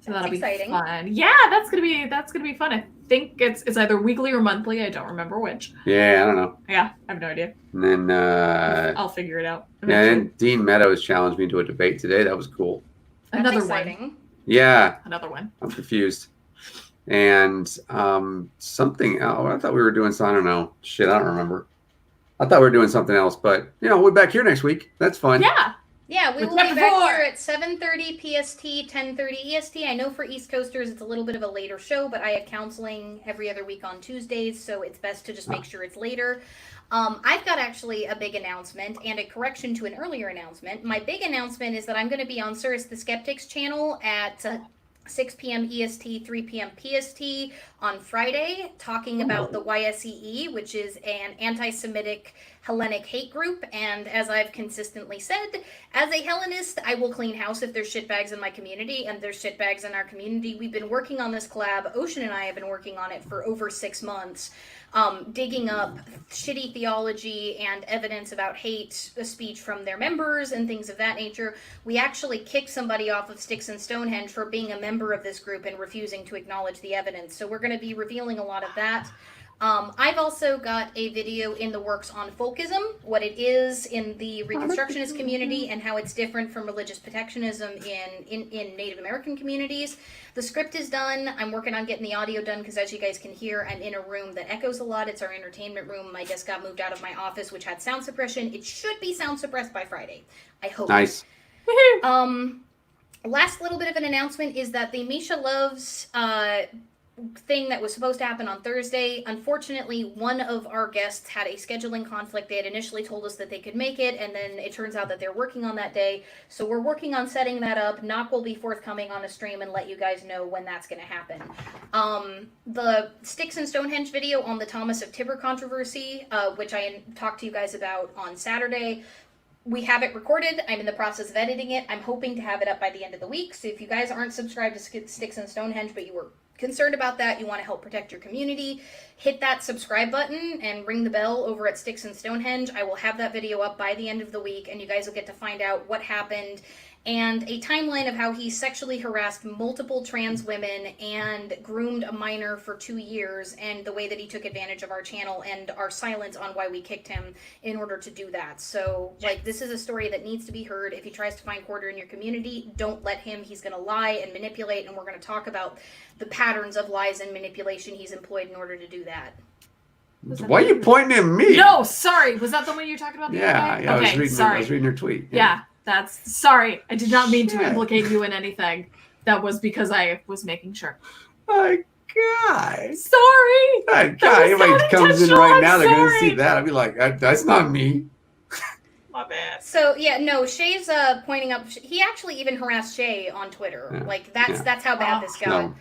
So that'll be exciting. Fun. Yeah, that's gonna be fun. I think it's either weekly or monthly. I don't remember which. Yeah, I don't know. Yeah, I have no idea. And then I'll figure it out. Yeah, and Dean Meadows challenged me to a debate today. That was cool. Another exciting. One. Yeah. Another one. I'm confused. And something else. I thought we were doing something. I don't know. Shit, I don't remember. I thought we were doing something else, but we're back here next week. That's fun. Yeah, we will be back here at 7:30 PST, 10:30 EST. I know for East Coasters it's a little bit of a later show, but I have counseling every other week on Tuesdays, so it's best to just make sure it's later. I've got actually a big announcement and a correction to an earlier announcement. My big announcement is that I'm going to be on Cirrus the Skeptics channel at 6 p.m. EST, 3 p.m. PST on Friday, talking about the YSEE, which is an anti-Semitic Hellenic hate group. And as I've consistently said, as a Hellenist, I will clean house if there's shitbags in my community, and there's shitbags in our community. We've been working on this collab. Ocean and I have been working on it for over 6 months. Digging up shitty theology and evidence about hate speech from their members and things of that nature. We actually kicked somebody off of Sticks and Stonehenge for being a member of this group and refusing to acknowledge the evidence. So we're going to be revealing a lot of that. I've also got a video in the works on folkism, what it is in the Reconstructionist community and how it's different from religious protectionism in Native American communities. The script is done. I'm working on getting the audio done because as you guys can hear, I'm in a room that echoes a lot. It's our entertainment room. My desk got moved out of my office, which had sound suppression. It should be sound suppressed by Friday. I hope. Nice. Last little bit of an announcement is that the Misha Loves thing that was supposed to happen on Thursday. Unfortunately, one of our guests had a scheduling conflict. They had initially told us that they could make it, and then it turns out that they're working on that day. So we're working on setting that up. Knock will be forthcoming on a stream and let you guys know when that's going to happen. The Sticks and Stonehenge video on the Thomas of Tiber controversy, which I talked to you guys about on Saturday, we have it recorded. I'm in the process of editing it. I'm hoping to have it up by the end of the week. So if you guys aren't subscribed to Sticks and Stonehenge, but you were concerned about that, you want to help protect your community, hit that subscribe button and ring the bell over at Sticks and Stonehenge. I will have that video up by the end of the week, and you guys will get to find out what happened and a timeline of how he sexually harassed multiple trans women and groomed a minor for 2 years, and the way that he took advantage of our channel and our silence on why we kicked him in order to do that. So, like, this is a story that needs to be heard. If he tries to find quarter in your community, don't let him. He's going to lie and manipulate, and we're going to talk about the patterns of lies and manipulation he's employed in order to do that. Why are you pointing at me? No, sorry. Was that the one you were talking about? Yeah, the yeah. other day? I was sorry. reading your tweet. Yeah, that's sorry. I did not mean to Shit. implicate you in anything. That was because I was making sure. My God. Sorry. My God. That was Anybody so comes in intentional, right I'm now, they're going to sorry. see that. I'll be like, that's not me. My bad. So yeah, no, Shay's pointing up. He actually even harassed Shay on Twitter. Yeah. Like that's how bad this got. No.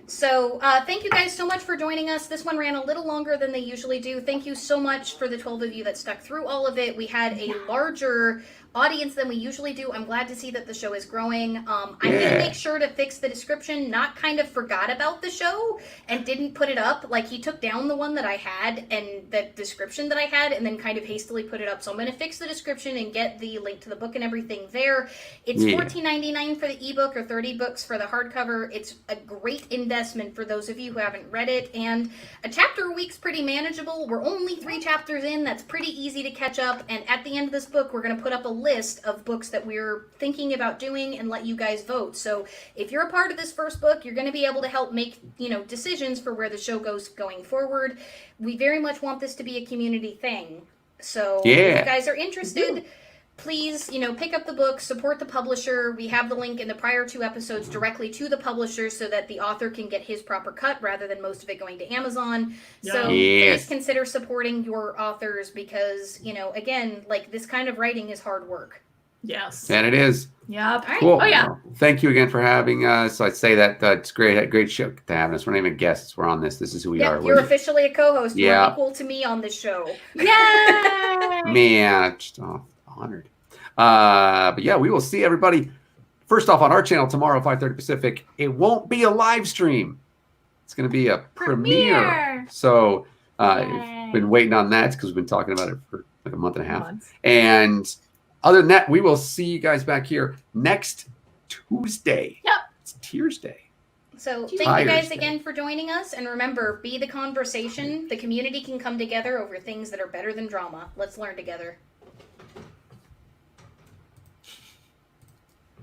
So thank you guys so much for joining us. This one ran a little longer than they usually do. Thank you so much for the 12 of you that stuck through all of it. We had a larger audience than we usually do. I'm glad to see that the show is growing. I'm going to make sure to fix the description. Not kind of forgot about the show and didn't put it up. Like, he took down the one that I had and the description that I had and then kind of hastily put it up. So I'm going to fix the description and get the link to the book and everything there. It's $14.99 for the ebook or $30 for the hardcover. It's a great investment for those of you who haven't read it. And a chapter a week's pretty manageable. We're only 3 chapters in. That's pretty easy to catch up. And at the end of this book, we're going to put up a list of books that we're thinking about doing and let you guys vote. So if you're a part of this first book, you're going to be able to help make, decisions for where the show goes going forward. We very much want this to be a community thing. So if you guys are interested, please, pick up the book, support the publisher. We have the link in the prior 2 episodes directly to the publisher so that the author can get his proper cut rather than most of it going to Amazon. So please consider supporting your authors because, again, like, this kind of writing is hard work. Yes. And it is. Yep. All right. Cool. Oh, yeah. Well, thank you again for having us. I'd say that it's great show to have us. We're not even guests. We're on this. This is who we are. You're officially a co-host. Yeah. You're equal to me on this show. Yay! Man, just honored. But yeah, we will see everybody first off on our channel tomorrow, 5:30 Pacific. It won't be a live stream. It's going to be a premiere. So we've been waiting on that because we've been talking about it for like a month and a half. And other than that, we will see you guys back here next Tuesday. Yep. It's Tears Day. So thank you guys again for joining us. And remember, be the conversation. The community can come together over things that are better than drama. Let's learn together.